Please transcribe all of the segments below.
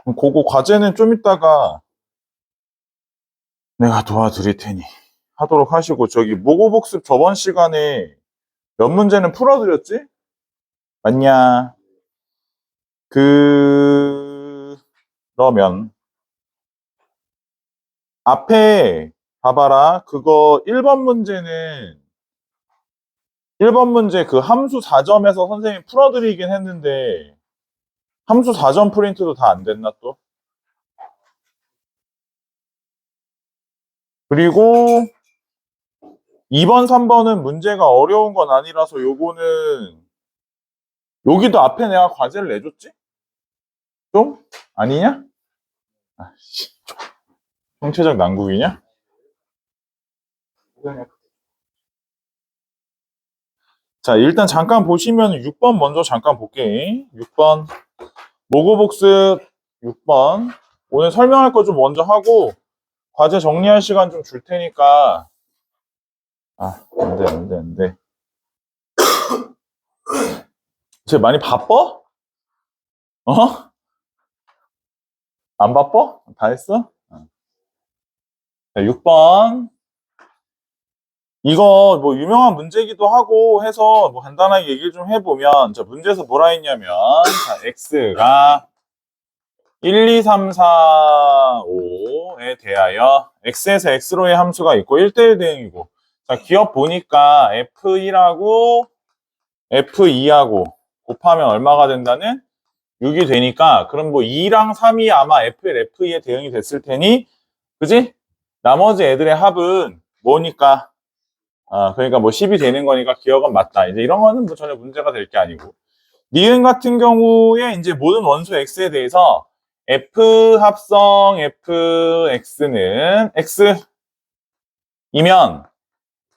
그거 과제는 좀 이따가 내가 도와드릴 테니 하도록 하시고, 저기 모고복습 저번 시간에 몇 문제는 풀어드렸지? 맞냐? 그러면 앞에 봐봐라. 그거 1번 문제 그 함수 4점에서 선생님이 풀어드리긴 했는데 함수 4점 프린트도 다 안 됐나 또? 그리고 2번, 3번은 문제가 어려운 건 아니라서 요거는 여기도 앞에 내가 과제를 내줬지? 좀? 아니냐? 아씨, 총체적 난국이냐? 자, 일단 잠깐 보시면 6번 먼저 잠깐 볼게. 6번 모고복습 6번 오늘 설명할 거 좀 먼저 하고 과제 정리할 시간 좀 줄 테니까. 안돼. 쟤 많이 바빠? 어? 안 바빠? 다 했어? 자, 6번 이거 뭐 유명한 문제기도 하고 해서 뭐 간단하게 얘기를 좀 해보면, 자, 문제에서 뭐라 했냐면, 자, x가 1, 2, 3, 4, 5에 대하여 x에서 x로의 함수가 있고 1대1 대응이고, 자, 기억 보니까 f1하고 f2하고 곱하면 얼마가 된다는? 6이 되니까, 그럼 뭐 2랑 3이 아마 f1, f2의 대응이 됐을 테니, 그지? 나머지 애들의 합은 뭐니까? 그러니까 뭐 10이 되는 거니까 기억은 맞다. 이제 이런 거는 뭐 전혀 문제가 될 게 아니고. 니은 같은 경우에 이제 모든 원소 x에 대해서 f 합성 fx는 x이면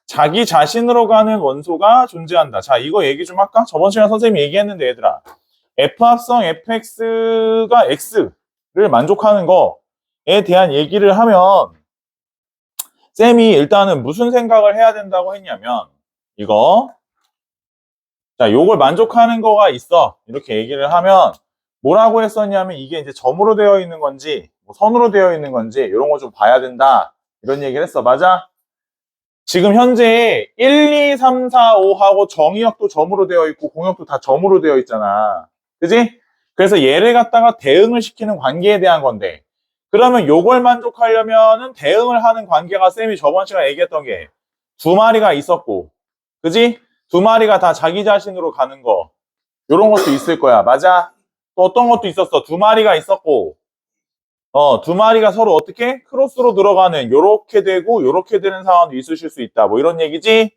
자기 자신으로 가는 원소가 존재한다. 자, 이거 얘기 좀 할까? 저번 시간에 선생님이 얘기했는데, 얘들아. f 합성 fx가 x를 만족하는 거에 대한 얘기를 하면 쌤이 일단은 무슨 생각을 해야 된다고 했냐면, 이거, 자, 요걸 만족하는 거가 있어. 이렇게 얘기를 하면 뭐라고 했었냐면, 이게 이제 점으로 되어 있는 건지 뭐 선으로 되어 있는 건지 이런 거 좀 봐야 된다. 이런 얘기를 했어. 맞아? 지금 현재 1, 2, 3, 4, 5하고 정의역도 점으로 되어 있고 공역도 다 점으로 되어 있잖아. 그지? 그래서 얘를 갖다가 대응을 시키는 관계에 대한 건데, 그러면 요걸 만족하려면은 대응을 하는 관계가 쌤이 저번 시간에 얘기했던 게 두 마리가 있었고, 그지? 두 마리가 다 자기 자신으로 가는 거, 요런 것도 있을 거야. 맞아? 또 어떤 것도 있었어. 두 마리가 있었고, 두 마리가 서로 어떻게? 크로스로 들어가는, 요렇게 되고 요렇게 되는 상황도 있으실 수 있다. 뭐 이런 얘기지?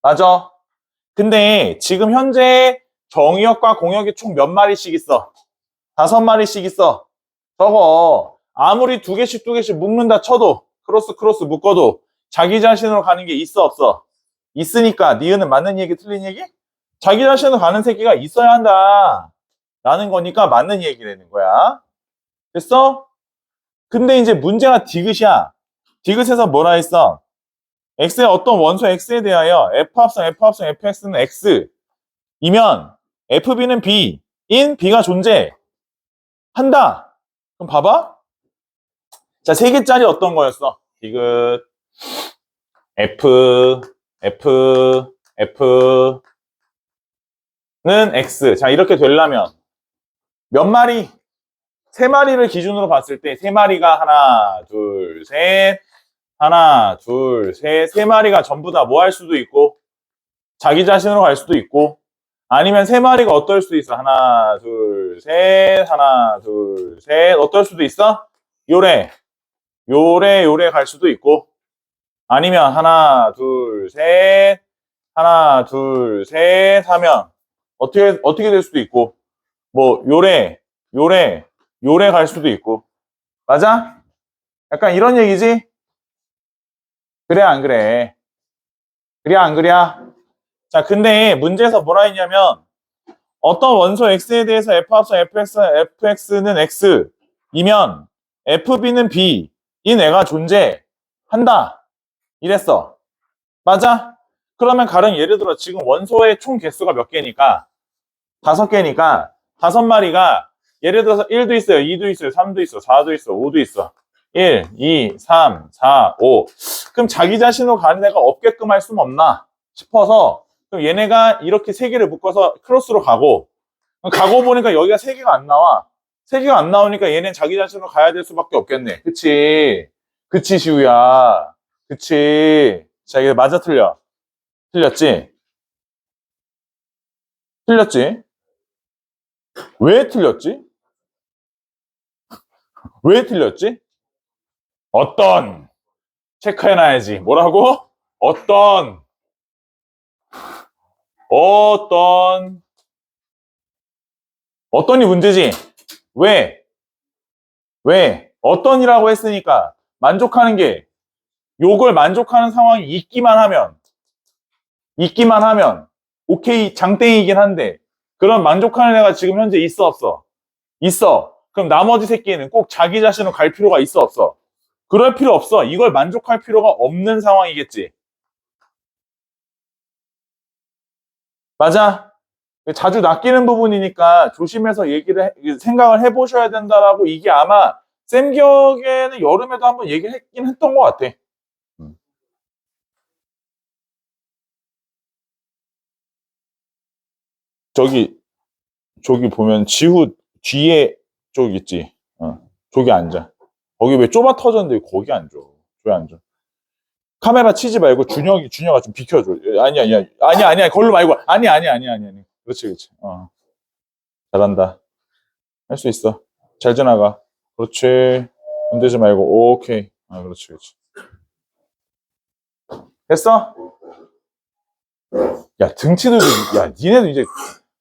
맞아? 근데 지금 현재 정의역과 공역이 총 몇 마리씩 있어? 5마리씩 있어. 저거 아무리 두 개씩 묶는다 쳐도, 크로스 묶어도 자기 자신으로 가는 게 있어 없어? 있으니까 니은은 맞는 얘기 틀린 얘기? 자기 자신으로 가는 새끼가 있어야 한다 라는 거니까 맞는 얘기라는 거야. 됐어? 근데 이제 문제가 디귿이야. 디귿에서 뭐라 했어? x의 어떤 원소 x에 대하여 f합성 fx는 x이면 fb는 b인 b가 존재한다. 그럼 봐봐. 자, 3개짜리 어떤 거였어? 디귿 f는 x. 자, 이렇게 되려면 몇 마리? 3마리를 기준으로 봤을 때 3마리가 하나, 둘, 셋, 하나, 둘, 셋, 3마리가 전부 다 뭐 할 수도 있고 자기 자신으로 갈 수도 있고, 아니면 3마리가 어떨 수도 있어. 하나, 둘, 셋, 하나, 둘, 셋, 어떨 수도 있어? 요래 갈 수도 있고, 아니면 하나, 둘, 셋, 하나, 둘, 셋 하면 어떻게 될 수도 있고, 뭐 요래 갈 수도 있고. 맞아? 약간 이런 얘기지? 그래 안 그래? 그래 안 그래? 자, 근데 문제에서 뭐라 했냐면, 어떤 원소 x에 대해서 f합성 fx는 x이면 fb는 b인 애가 존재한다 이랬어. 맞아? 그러면 가령 예를 들어 지금 원소의 총 개수가 몇 개니까 5개니까 5마리가 예를 들어서 1도 있어요, 2도 있어요, 3도 있어, 4도 있어, 5도 있어. 1, 2, 3, 4, 5. 그럼 자기 자신으로 가는 애가 없게끔 할 수는 없나 싶어서 그럼 얘네가 이렇게 3개를 묶어서 크로스로 가고 보니까 여기가 3개가 안 나와. 3개가 안 나오니까 얘는 자기 자신으로 가야 될 수밖에 없겠네. 그치? 그치, 시우야. 그치? 자, 이게 맞아, 틀려? 틀렸지? 틀렸지? 왜 틀렸지? 왜 틀렸지? 어떤? 체크해놔야지. 뭐라고? 어떤? 어떤? 어떤이 문제지? 왜? 왜? 어떤이라고 했으니까 만족하는 게 요걸 만족하는 상황이 있기만 하면 오케이 장땡이긴 한데 그런 만족하는 애가 지금 현재 있어 없어? 있어. 그럼 나머지 새끼는 꼭 자기 자신으로 갈 필요가 있어 없어? 그럴 필요 없어. 이걸 만족할 필요가 없는 상황이겠지. 맞아? 자주 낚이는 부분이니까 조심해서 생각을 해보셔야 된다라고 이게 아마 쌤 기억에는 여름에도 한번 얘기를 했긴 했던 것 같아. 저기, 저기 보면 지후 뒤에 쪽 있지. 저기 앉아. 거기 왜 좁아 터졌는데 거기 앉아. 저기 앉아. 카메라 치지 말고 준혁아 좀 비켜줘. 아니야. 걸로 말고. 아니. 그렇지. 잘한다. 할 수 있어. 잘 지나가. 그렇지. 흔들지 말고. 오케이. 그렇지. 됐어? 야, 등치도, 야, 니네도 이제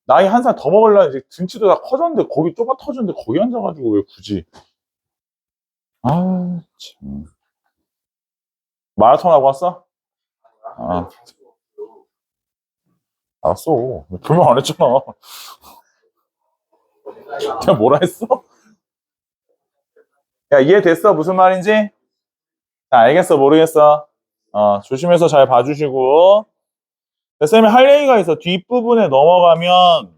나이 한 살 더 먹으려면 이제 등치도 다 커졌는데 거기 좁아 터졌는데 거기 앉아가지고 왜 굳이. 참. 마라톤 하고 왔어? 아, 알았어. 불만 안 했잖아. 내가 뭐라 했어? 야, 이해됐어? 무슨 말인지? 자, 알겠어, 모르겠어. 조심해서 잘 봐주시고. 쌤이 할 얘기가 있어. 뒷부분에 넘어가면,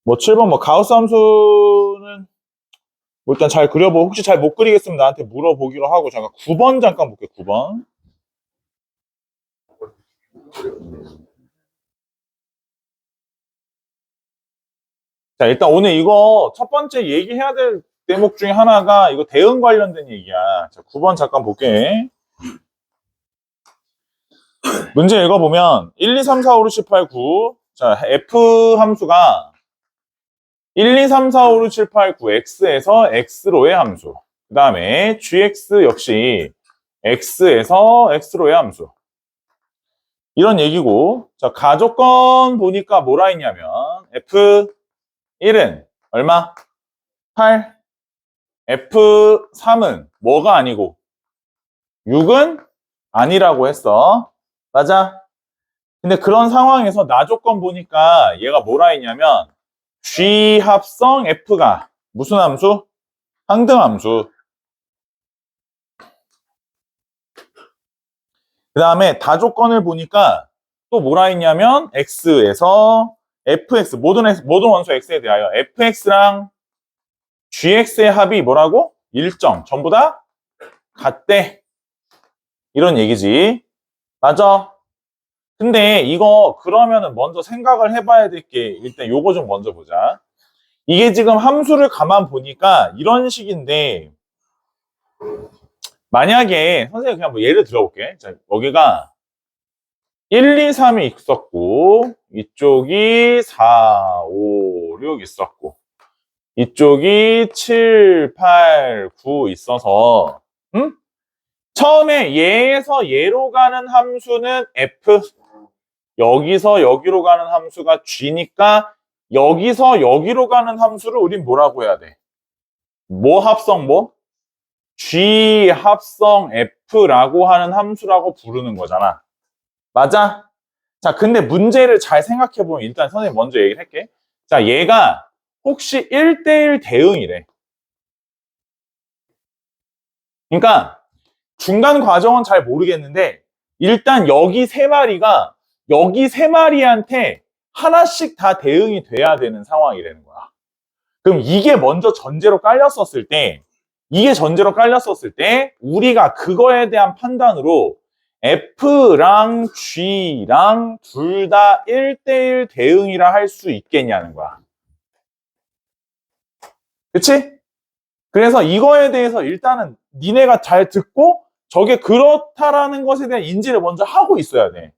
뭐 7번 뭐 가우스 함수는 뭐 일단 잘 그려보고, 혹시 잘 못 그리겠으면 나한테 물어보기로 하고, 잠깐 9번 잠깐 볼게, 9번. 자, 일단 오늘 이거 첫 번째 얘기해야 될 대목 중에 하나가 이거 대응 관련된 얘기야. 자, 9번 잠깐 볼게. 문제 읽어보면 1, 2, 3, 4, 5, 6, 7, 8, 9. 자, F 함수가 1, 2, 3, 4, 5, 6, 7, 8, 9, X에서 X로의 함수. 그 다음에 GX 역시 X에서 X로의 함수. 이런 얘기고, 자, 가조건 보니까 뭐라 했냐면, F1은 얼마? 8. F3은 뭐가 아니고, 6은 아니라고 했어. 맞아? 근데 그런 상황에서 나조건 보니까 얘가 뭐라 했냐면, G 합성 F가 무슨 함수? 항등함수. 그 다음에 다조건을 보니까 또 뭐라 했냐면 X에서 FX 모든 원소 X에 대하여 FX랑 GX의 합이 뭐라고? 일정 전부 다 같대. 이런 얘기지. 맞아. 근데 이거 그러면은 먼저 생각을 해봐야 될 게 일단 요거 좀 먼저 보자. 이게 지금 함수를 가만 보니까 이런 식인데 만약에 선생님 그냥 뭐 예를 들어볼게. 자, 여기가 1, 2, 3이 있었고 이쪽이 4, 5, 6 있었고 이쪽이 7, 8, 9 있어서 처음에 얘에서 얘로 가는 함수는 F 여기서 여기로 가는 함수가 G니까 여기서 여기로 가는 함수를 우린 뭐라고 해야 돼? 뭐 합성 뭐? G 합성 F라고 하는 함수라고 부르는 거잖아. 맞아? 자, 근데 문제를 잘 생각해보면 일단 선생님 먼저 얘기를 할게. 자, 얘가 혹시 1대1 대응이래. 그러니까 중간 과정은 잘 모르겠는데 일단 여기 세 마리가 여기 세 마리한테 하나씩 다 대응이 돼야 되는 상황이 되는 거야. 그럼 이게 먼저 전제로 깔렸었을 때, 우리가 그거에 대한 판단으로 F랑 G랑 둘 다 1대1 대응이라 할 수 있겠냐는 거야. 그치? 그래서 이거에 대해서 일단은 니네가 잘 듣고 저게 그렇다라는 것에 대한 인지를 먼저 하고 있어야 돼.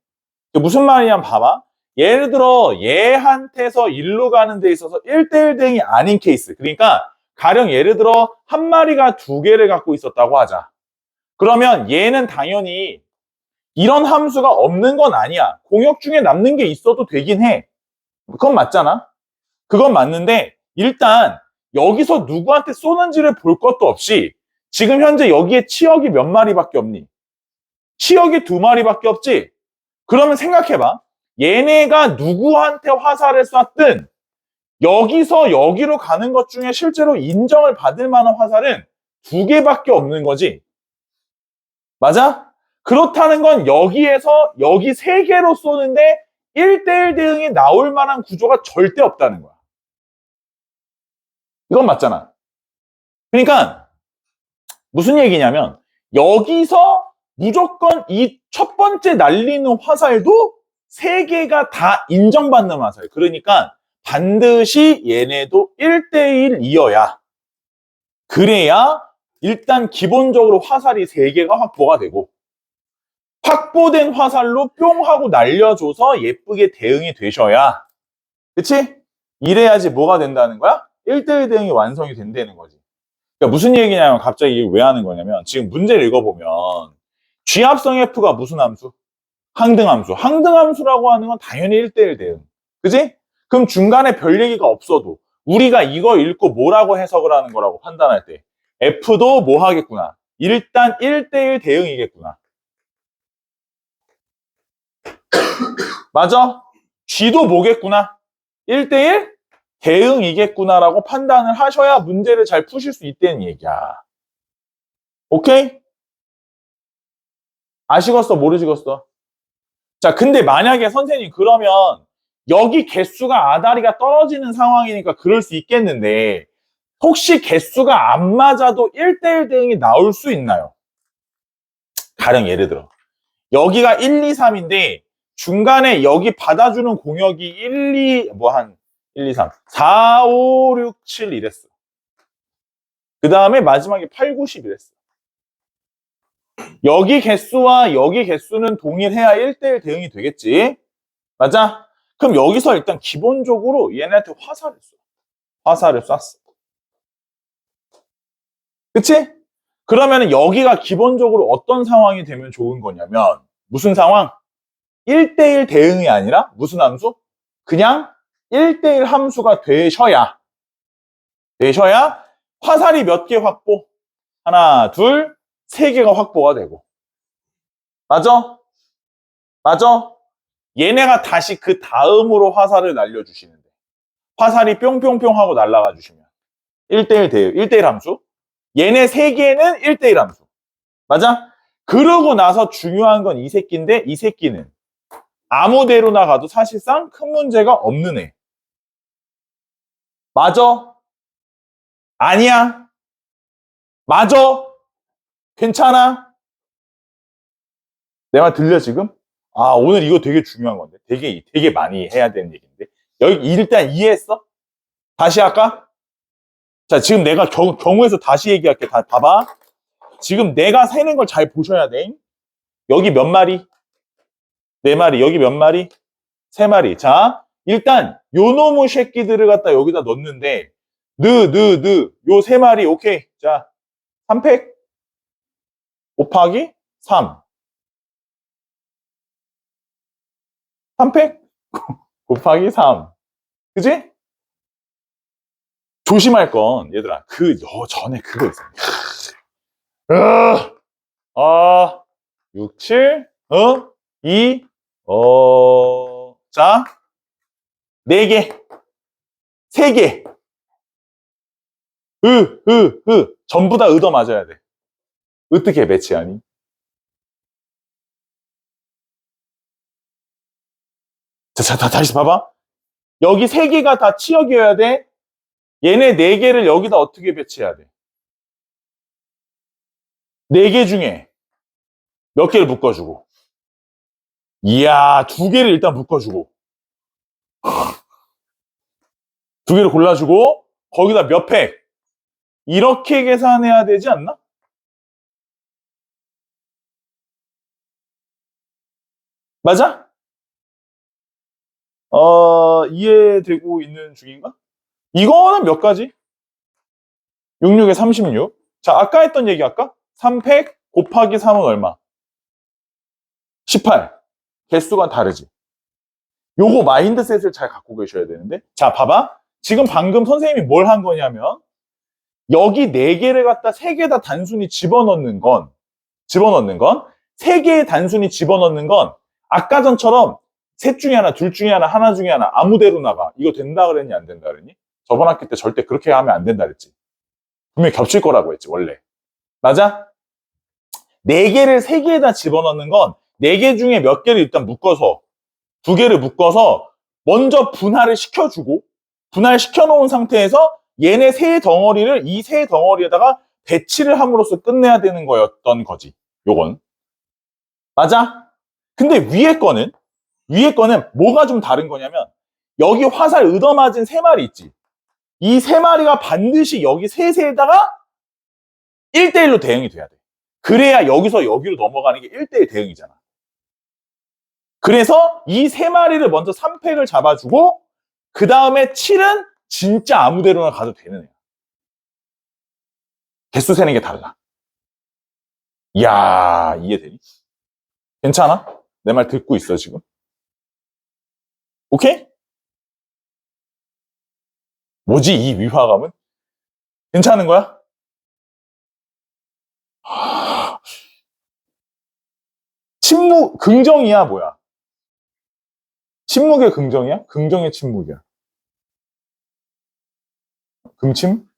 무슨 말이냐면 봐봐. 예를 들어 얘한테서 일로 가는 데 있어서 1대1 대응이 아닌 케이스. 그러니까 가령 예를 들어 한 마리가 두 개를 갖고 있었다고 하자. 그러면 얘는 당연히 이런 함수가 없는 건 아니야. 공역 중에 남는 게 있어도 되긴 해. 그건 맞잖아. 그건 맞는데 일단 여기서 누구한테 쏘는지를 볼 것도 없이 지금 현재 여기에 치역이 몇 마리밖에 없니? 치역이 두 마리밖에 없지? 그러면 생각해봐. 얘네가 누구한테 화살을 쐈든 여기서 여기로 가는 것 중에 실제로 인정을 받을 만한 화살은 두 개밖에 없는 거지. 맞아? 그렇다는 건 여기에서 여기 세 개로 쏘는데 1대1 대응이 나올 만한 구조가 절대 없다는 거야. 이건 맞잖아. 그러니까 무슨 얘기냐면 여기서 무조건 이 첫 번째 날리는 화살도 세 개가 다 인정받는 화살. 그러니까 반드시 얘네도 1대1이어야 그래야 일단 기본적으로 화살이 세 개가 확보가 되고 확보된 화살로 뿅 하고 날려줘서 예쁘게 대응이 되셔야 그치? 이래야지 뭐가 된다는 거야? 1대1 대응이 완성이 된다는 거지. 그러니까 무슨 얘기냐면 갑자기 이게 왜 하는 거냐면 지금 문제를 읽어보면 G합성 F가 무슨 함수? 항등함수. 항등함수라고 하는 건 당연히 1대1 대응. 그지? 그럼 중간에 별 얘기가 없어도 우리가 이거 읽고 뭐라고 해석을 하는 거라고 판단할 때 F도 뭐 하겠구나. 일단 1대1 대응이겠구나. 맞아? G도 뭐겠구나. 1대1 대응이겠구나라고 판단을 하셔야 문제를 잘 푸실 수 있다는 얘기야. 오케이? 아시겠어? 모르시겠어? 자, 근데 만약에 선생님 그러면 여기 개수가 아다리가 떨어지는 상황이니까 그럴 수 있겠는데 혹시 개수가 안 맞아도 1대1 대응이 나올 수 있나요? 가령 예를 들어 여기가 1, 2, 3인데 중간에 여기 받아주는 공역이 1, 2, 뭐 한 1, 2, 3, 4, 5, 6, 7 이랬어. 그 다음에 마지막에 8, 9, 10 이랬어. 여기 개수와 여기 개수는 동일해야 1대1 대응이 되겠지. 맞아? 그럼 여기서 일단 기본적으로 얘네한테 화살을 쏴. 화살을 쐈어. 그치? 그러면 여기가 기본적으로 어떤 상황이 되면 좋은 거냐면 무슨 상황? 1대1 대응이 아니라 무슨 함수? 그냥 1대1 함수가 되셔야 화살이 몇 개 확보? 하나, 둘, 세 개가 확보가 되고. 맞아? 맞아? 얘네가 다시 그 다음으로 화살을 날려주시는데 화살이 뿅뿅뿅 하고 날아가 주시면 1대1 대응, 1대1 함수. 얘네 세 개는 1대1 함수. 맞아? 그러고 나서 중요한 건 이 새끼인데 이 새끼는 아무 데로나 가도 사실상 큰 문제가 없는 애. 맞아? 아니야? 맞아? 괜찮아? 내 말 들려 지금? 아 오늘 이거 되게 중요한 건데 되게 많이 해야 되는 얘기인데 여기 일단 이해했어? 다시 할까? 자 지금 내가 경우에서 다시 얘기할게. 다 봐봐. 지금 내가 세는 걸 잘 보셔야 돼. 여기 몇 마리? 네 마리. 여기 몇 마리? 세 마리. 자, 일단 요 놈의 새끼들을 갖다 여기다 넣는데 요 세 마리. 오케이. 자, 3팩 곱하기 3. 3팩 곱하기 3. 그지? 조심할 건 얘들아. 전에 그거 있어. 6, 7, 2, 자, 4개, 3개. 전부 다 얻어 맞아야 돼. 어떻게 배치하니? 자, 다시 봐봐. 여기 3개가 다 치역이어야 돼. 얘네 4개를 여기다 어떻게 배치해야 돼? 4개 중에 몇 개를 묶어주고. 이야, 2개를 일단 묶어주고. 2개를 골라주고, 거기다 몇 팩? 이렇게 계산해야 되지 않나? 맞아? 이해되고 있는 중인가? 이거는 몇 가지? 66에 36. 자, 아까 했던 얘기 할까? 3팩 곱하기 3은 얼마? 18. 개수가 다르지. 요거 마인드셋을 잘 갖고 계셔야 되는데. 자, 봐봐. 지금 방금 선생님이 뭘 한 거냐면, 여기 4개를 갖다 3개 다 단순히 집어넣는 건, 3개의 단순히 집어넣는 건, 아까 전처럼 셋 중에 하나, 둘 중에 하나, 하나 중에 하나, 아무데로 나가. 이거 된다 그랬니? 안 된다 그랬니? 저번 학기 때 절대 그렇게 하면 안 된다 그랬지. 분명히 겹칠 거라고 했지, 원래. 맞아? 4개를 3개에다 집어넣는 건 4개 중에 몇 개를 일단 묶어서 2개를 묶어서 먼저 분할을 시켜주고 분할시켜 놓은 상태에서 얘네 세 덩어리를 이 세 덩어리에다가 배치를 함으로써 끝내야 되는 거였던 거지. 요건. 맞아? 근데 위에 거는 뭐가 좀 다른 거냐면 여기 화살 얻어맞은 3마리 있지. 이 3마리가 반드시 여기 셋에다가 1대1로 대응이 돼야 돼. 그래야 여기서 여기로 넘어가는 게 1대1 대응이잖아. 그래서 이 3마리를 먼저 3팩을 잡아주고 그 다음에 7은 진짜 아무데로나 가도 되는 애야. 개수 세는 게 다르다. 이야, 이해되니? 괜찮아? 내 말 듣고 있어 지금? 오케이? 뭐지 이 위화감은? 괜찮은 거야? 침묵, 긍정이야 뭐야? 침묵의 긍정이야? 긍정의 침묵이야. 긍침?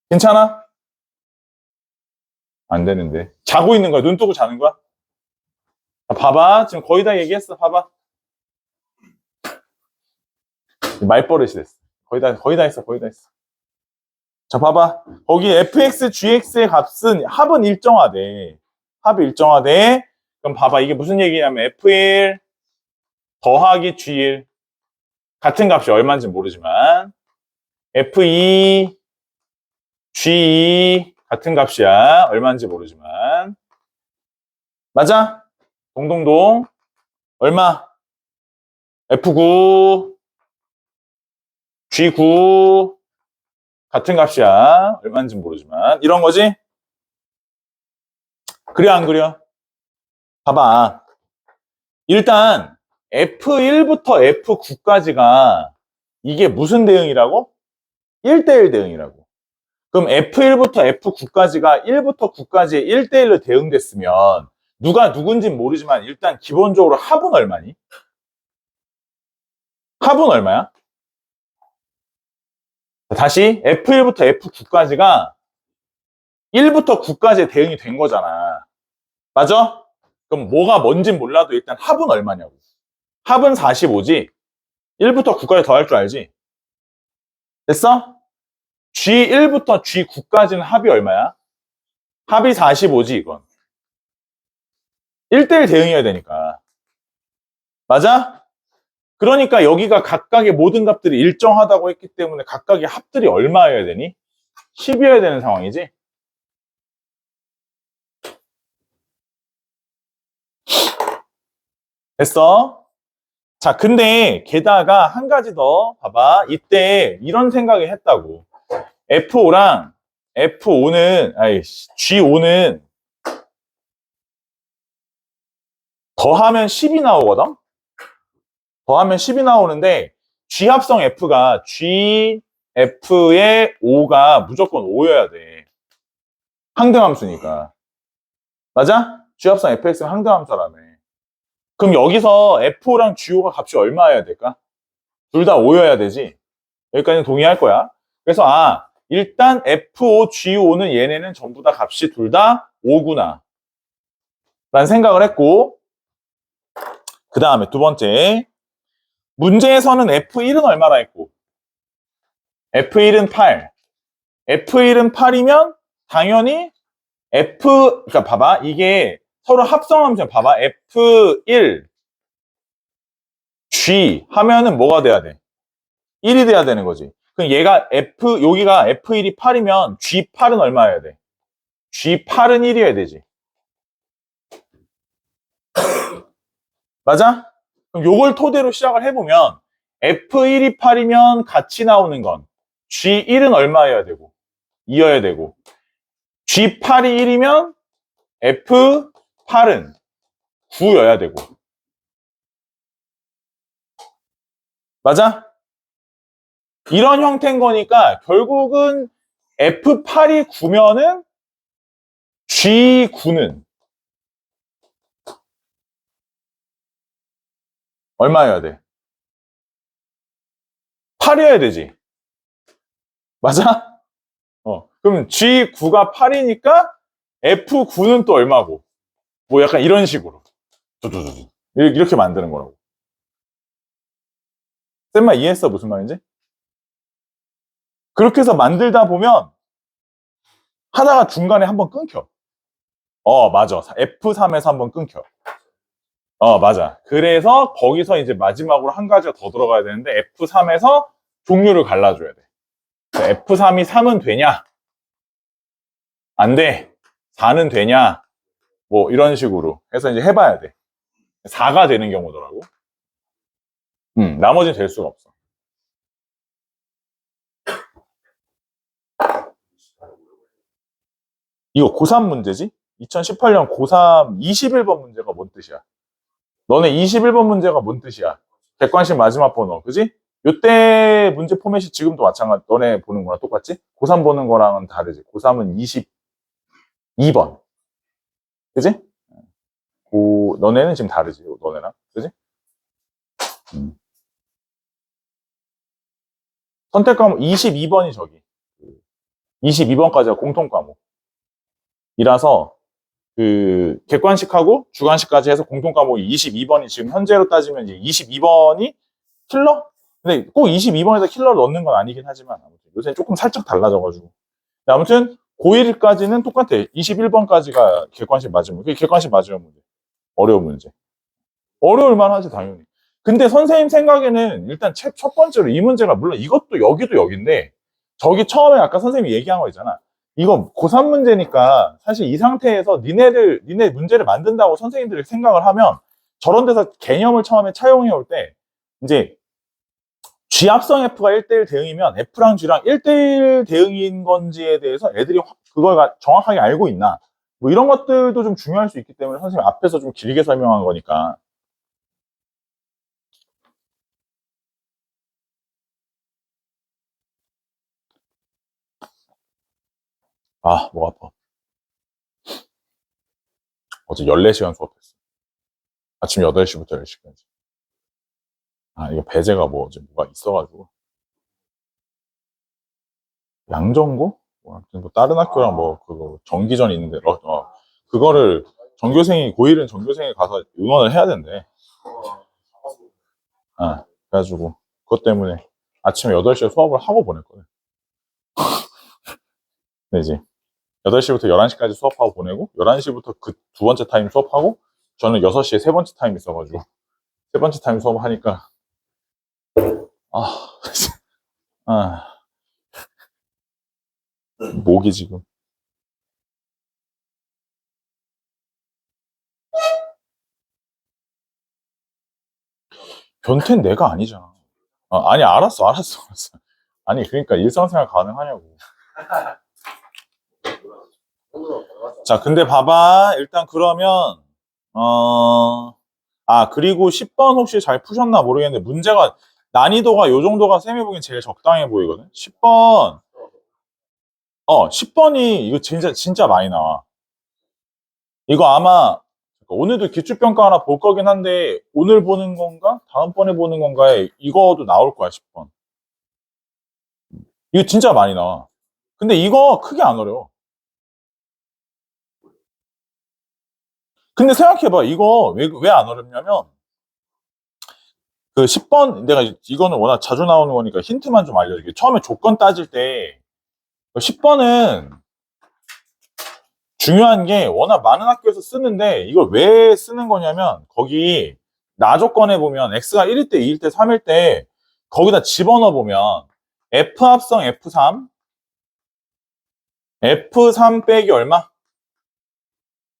괜찮아? 안 되는데. 자고 있는 거야? 눈 뜨고 자는 거야? 봐봐. 지금 거의 다 얘기했어. 봐봐. 말버릇이 됐어. 거의 다 했어. 거의 다 했어. 자, 봐봐. 거기 fx, gx의 값은 합은 일정하대. 합이 일정하대. 그럼 봐봐. 이게 무슨 얘기냐면 f1 더하기 g1 같은 값이 얼마인지 모르지만 f2 g2 같은 값이야. 얼마인지 모르지만 맞아? 동동동 얼마? f9 g9 같은 값이야. 얼마인지 모르지만 이런 거지? 그려 안 그려? 봐봐. 일단 F1부터 F9까지가 이게 무슨 대응이라고? 1대1 대응이라고. 그럼 F1부터 F9까지가 1부터 9까지의 1대1로 대응됐으면 누가 누군지는 모르지만 일단 기본적으로 합은 얼마니? 합은 얼마야? 다시 F1부터 F9까지가 1부터 9까지의 대응이 된 거잖아. 맞아? 그럼 뭐가 뭔진 몰라도 일단 합은 얼마냐고. 합은 45지. 1부터 9까지 더할 줄 알지? 됐어? G1부터 G9까지는 합이 얼마야? 합이 45지 이건. 1대1 대응해야 되니까. 맞아? 그러니까 여기가 각각의 모든 값들이 일정하다고 했기 때문에 각각의 합들이 얼마여야 되니? 10이어야 되는 상황이지? 됐어? 자, 근데 게다가 한 가지 더 봐봐. 이때 이런 생각을 했다고. F5랑 F5는, G5는 더하면 10이 나오거든? 더하면 10이 나오는데 G합성 F가 GF의 5가 무조건 5여야 돼. 항등함수니까. 맞아? G합성 FX는 항등함수라며. 그럼 여기서 F5랑 G5가 값이 얼마여야 될까? 둘 다 5여야 되지. 여기까지는 동의할 거야. 그래서 일단 F5, G5는 얘네는 전부 다 값이 둘 다 5구나. 라는 생각을 했고 그 다음에 두 번째 문제에서는 F1은 얼마라 했고, F1은 8. F1은 8이면 당연히 그러니까 봐봐. 이게 서로 합성하면 봐봐. F1, G 하면은 뭐가 돼야 돼? 1이 돼야 되는 거지. 그럼 얘가 여기가 F1이 8이면 G8은 얼마여야 돼? G8은 1이어야 되지. 맞아? 그럼 요걸 토대로 시작을 해보면 F1이 8이면 같이 나오는 건 G1은 얼마여야 되고 2여야 되고 G8이 1이면 F8은 9여야 되고 맞아? 이런 형태인 거니까 결국은 F8이 9면은 G9는 얼마여야 돼? 8이어야 되지. 맞아? 그럼 G9가 8이니까 F9는 또 얼마고? 뭐 약간 이런 식으로. 이렇게 만드는 거라고. 쌤마 이해했어? 무슨 말인지? 그렇게 해서 만들다 보면 하다가 중간에 한번 끊겨. 맞아. F3에서 한번 끊겨. 맞아. 그래서 거기서 이제 마지막으로 한 가지가 더 들어가야 되는데 F3에서 종류를 갈라줘야 돼. F3이 3은 되냐? 안 돼. 4는 되냐? 뭐 이런 식으로 해서 이제 해봐야 돼. 4가 되는 경우더라고. 나머지는 될 수가 없어. 이거 고3 문제지? 2018년 고3 21번 문제가 뭔 뜻이야? 너네 21번 문제가 뭔 뜻이야? 객관식 마지막 번호, 그지? 요때 문제 포맷이 지금도 마찬가지, 너네 보는 거랑 똑같지? 고3 보는 거랑은 다르지. 고3은 22번. 그지? 너네는 지금 다르지, 너네랑. 그지? 선택 과목 22번이 저기. 22번까지가 공통 과목이라서, 객관식하고 주관식까지 해서 공통 과목이 22번이 지금 현재로 따지면 이제 22번이 킬러? 근데 꼭 22번에다 킬러를 넣는 건 아니긴 하지만 아무튼 요새 조금 살짝 달라져가지고 아무튼 고1까지는 똑같아. 21번까지가 객관식 맞으면 그게 객관식 맞으면 문제. 어려운 문제. 어려울 만하지 당연히. 근데 선생님 생각에는 일단 첫 번째로 이 문제가 물론 이것도 여기도 여기인데 저기 처음에 아까 선생님이 얘기한 거 있잖아. 이거 고3 문제니까 사실 이 상태에서 니네 문제를 만든다고 선생님들이 생각을 하면 저런 데서 개념을 처음에 차용해 올 때 이제 G 합성 F가 1대1 대응이면 F랑 G랑 1대1 대응인 건지에 대해서 애들이 그걸 정확하게 알고 있나 뭐 이런 것들도 좀 중요할 수 있기 때문에 선생님 앞에서 좀 길게 설명한 거니까. 목 아파. 어제 14시간 수업했어. 아침 8시부터 10시까지. 이거 배제가 어제 뭐가 있어가지고. 양정고? 아무튼 다른 학교랑 그거 정기전 있는데, 그거를 고1은 전교생이 가서 응원을 해야 된대. 그래가지고, 그것 때문에 아침 8시에 수업을 하고 보냈거든. 근데 이제, 8시부터 11시까지 수업하고 보내고, 11시부터 그 두 번째 타임 수업하고, 저는 6시에 세 번째 타임 있어가지고, 세 번째 타임 수업하니까, 목이 지금. 변태는 내가 아니잖아. 아니, 알았어. 아니, 그러니까 일상생활 가능하냐고. 자, 근데 봐봐. 일단 그러면, 그리고 10번 혹시 잘 푸셨나 모르겠는데, 문제가, 난이도가 요 정도가 쌤이 보기엔 제일 적당해 보이거든? 10번이, 이거 진짜 많이 나와. 이거 아마, 오늘도 기출평가 하나 볼 거긴 한데, 오늘 보는 건가? 다음번에 보는 건가에 이거도 나올 거야, 10번. 이거 진짜 많이 나와. 근데 이거 크게 안 어려워. 근데 생각해봐. 이거 왜 안 어렵냐면, 그 10번, 내가 이거는 워낙 자주 나오는 거니까 힌트만 좀 알려줄게. 처음에 조건 따질 때 10번은 중요한 게 워낙 많은 학교에서 쓰는데 이걸 왜 쓰는 거냐면 거기 나조건에 보면 x가 1일 때, 2일 때, 3일 때 거기다 집어넣어 보면 f 합성 f3 f3 빼기 얼마?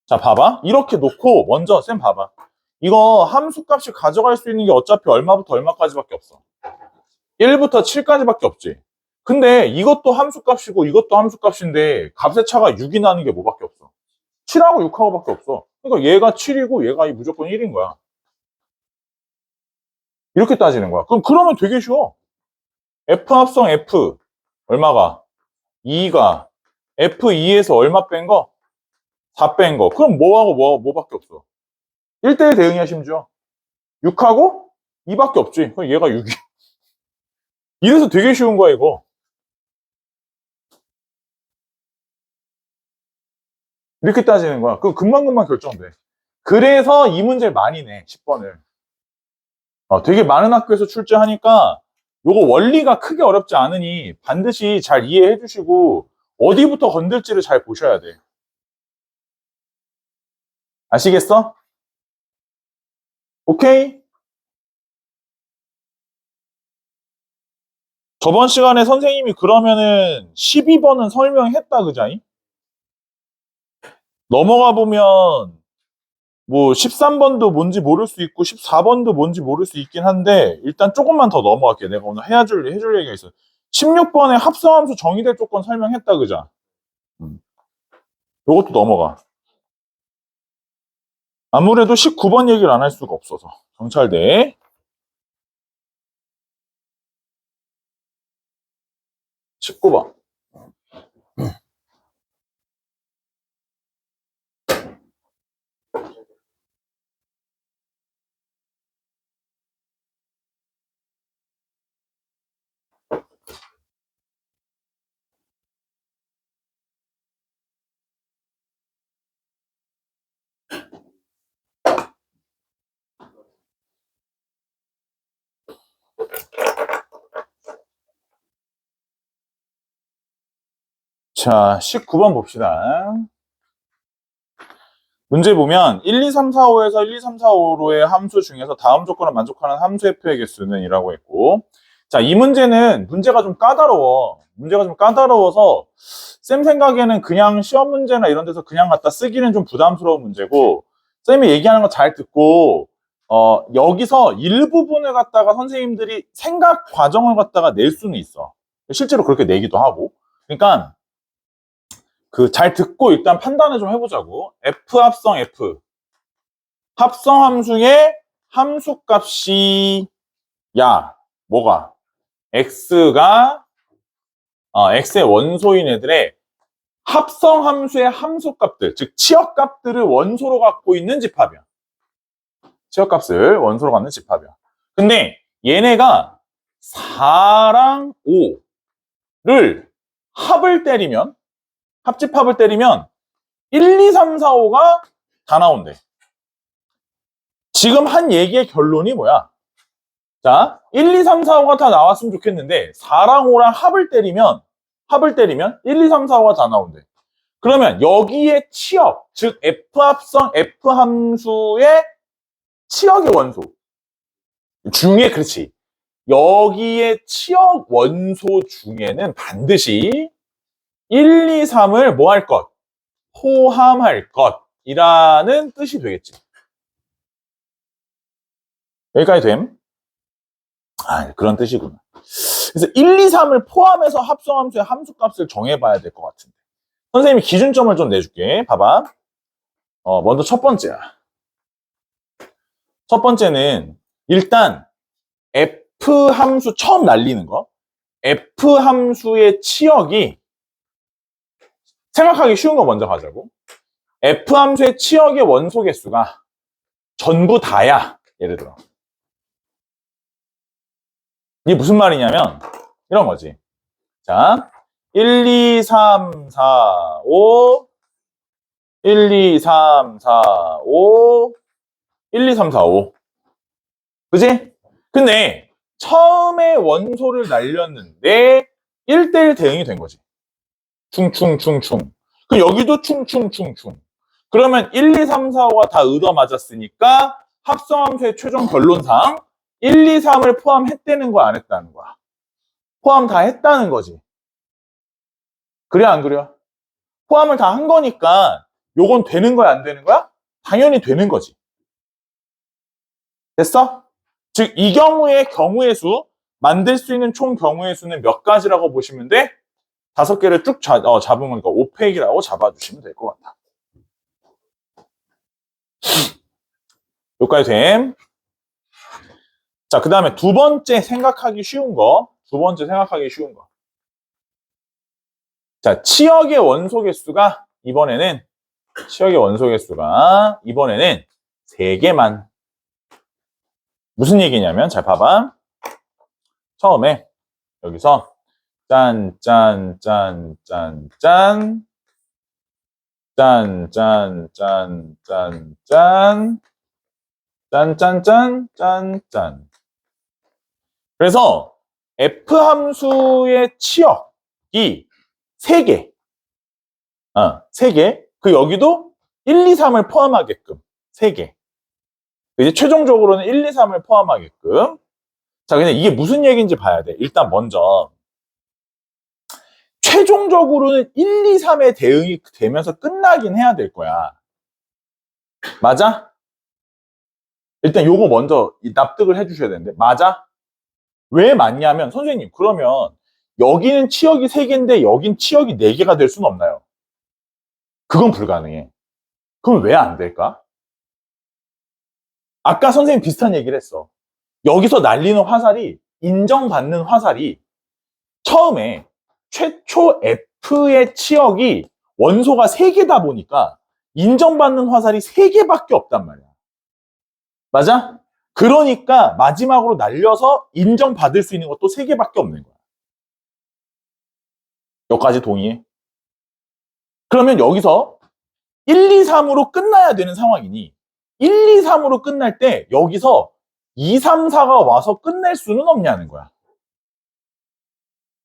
자, 봐봐. 이렇게 놓고 먼저 쌤 봐봐. 이거 함수값이 가져갈 수 있는 게 어차피 얼마부터 얼마까지밖에 없어. 1부터 7까지밖에 없지. 근데 이것도 함수값이고 이것도 함수값인데 값의 차가 6이 나는 게 뭐밖에 없어. 7하고 6하고 밖에 없어. 그러니까 얘가 7이고 얘가 무조건 1인 거야. 이렇게 따지는 거야. 그러면 되게 쉬워. F 합성 F 얼마가? 2가 F2에서 얼마 뺀 거? 4 뺀 거. 그럼 뭐하고 뭐밖에 없어. 1대1 대응이야 심지어. 6하고 2밖에 없지. 그럼 얘가 6이. 이래서 되게 쉬운 거야 이거. 이렇게 따지는 거야. 그 금방금방 결정돼. 그래서 이 문제를 많이 내. 10번을. 되게 많은 학교에서 출제하니까 요거 원리가 크게 어렵지 않으니 반드시 잘 이해해 주시고 어디부터 건들지를 잘 보셔야 돼. 아시겠어? 오케이? 저번 시간에 선생님이 그러면은 12번은 설명했다 그자이? 넘어가 보면 뭐 13번도 뭔지 모를 수 있고 14번도 뭔지 모를 수 있긴 한데 일단 조금만 더 넘어갈게. 내가 오늘 해줄 얘기가 있어. 16번에 합성함수 정의될 조건 설명했다 그자? 요것도 넘어가. 아무래도 19번 얘기를 안 할 수가 없어서. 경찰대 19번. 자, 19번 봅시다. 문제 보면 1, 2, 3, 4, 5에서 1, 2, 3, 4, 5로의 함수 중에서 다음 조건을 만족하는 함수 f의 개수는 이라고 했고, 자, 이 문제가 좀 까다로워. 문제가 좀 까다로워서 쌤 생각에는 그냥 시험 문제나 이런 데서 그냥 갖다 쓰기는 좀 부담스러운 문제고, 쌤이 얘기하는 거 잘 듣고 여기서 일부분을 갖다가 선생님들이 생각 과정을 갖다가 낼 수는 있어. 실제로 그렇게 내기도 하고. 그러니까 잘 듣고 일단 판단을 좀 해보자고. F 합성 F. 합성 함수의 함수값이 뭐가? X가 X의 원소인 애들의 합성 함수의 함수값들, 즉 치역값들을 원소로 갖고 있는 집합이야. 치역값을 원소로 갖는 집합이야. 근데 얘네가 4랑 5를 합집합을 때리면 1, 2, 3, 4, 5가 다 나온대. 지금 한 얘기의 결론이 뭐야? 자, 1, 2, 3, 4, 5가 다 나왔으면 좋겠는데 4랑 5랑 합을 때리면 1, 2, 3, 4, 5가 다 나온대. 그러면 여기에 치역, 즉 F 합성 F 함수의 치역의 원소 중에, 그렇지, 여기에 치역 원소 중에는 반드시 1, 2, 3을 뭐 할 것? 포함할 것이라는 뜻이 되겠지. 여기까지 됨? 그런 뜻이구나. 그래서 1, 2, 3을 포함해서 합성함수의 함수값을 정해봐야 될 것 같은데. 선생님이 기준점을 좀 내줄게. 봐봐. 먼저 첫 번째야. 첫 번째는 일단 F 함수 처음 날리는 거. F 함수의 치역이, 생각하기 쉬운 거 먼저 가자고. F 함수의 치역의 원소 개수가 전부 다야. 예를 들어. 이게 무슨 말이냐면 이런 거지. 자, 1, 2, 3, 4, 5 1, 2, 3, 4, 5 1, 2, 3, 4, 5 그지? 근데 처음에 원소를 날렸는데 1대1 대응이 된 거지. 충충충충. 그 여기도 충충충충. 그러면 1, 2, 3, 4, 5가 다 얻어맞았으니까 합성함수의 최종 결론상 1, 2, 3을 포함했다는 거 안 했다는 거야. 포함 다 했다는 거지. 그래 안 그래요? 포함을 다 한 거니까 요건 되는 거야 안 되는 거야? 당연히 되는 거지. 됐어? 즉 이 경우의 수 만들 수 있는 총 경우의 수는 몇 가지라고 보시면 돼? 5개를 쭉 잡은 거니까 5팩이라고 잡아주시면 될 것 같아. 여기까지 됨. 자, 그 다음에 두 번째 생각하기 쉬운 거. 자, 치역의 원소 개수가 이번에는 3개만. 무슨 얘기냐면, 잘 봐봐. 처음에 여기서 짠, 짠, 짠, 짠, 짠, 짠, 짠, 짠, 짠, 짠, 짠, 짠, 짠, 짠, 짠. 그래서 F 함수의 치역이 3개. 3개. 그 여기도 1, 2, 3을 포함하게끔 3개. 이제 최종적으로는 1, 2, 3을 포함하게끔. 자, 근데 이게 무슨 얘기인지 봐야 돼. 일단 먼저 최종적으로는 1, 2, 3의 대응이 되면서 끝나긴 해야 될 거야. 맞아? 일단 요거 먼저 납득을 해주셔야 되는데 맞아? 왜 맞냐면 선생님 그러면 여기는 치역이 3개인데 여긴 치역이 4개가 될 수는 없나요? 그건 불가능해. 그럼 왜 안 될까? 아까 선생님 비슷한 얘기를 했어. 여기서 날리는 화살이 인정받는 화살이 처음에 최초 F의 치역이 원소가 3개다 보니까 인정받는 화살이 3개밖에 없단 말이야. 맞아? 그러니까 마지막으로 날려서 인정받을 수 있는 것도 3개밖에 없는 거야. 여기까지 동의해? 그러면 여기서 1, 2, 3으로 끝나야 되는 상황이니 1, 2, 3으로 끝날 때 여기서 2, 3, 4가 와서 끝낼 수는 없냐는 거야.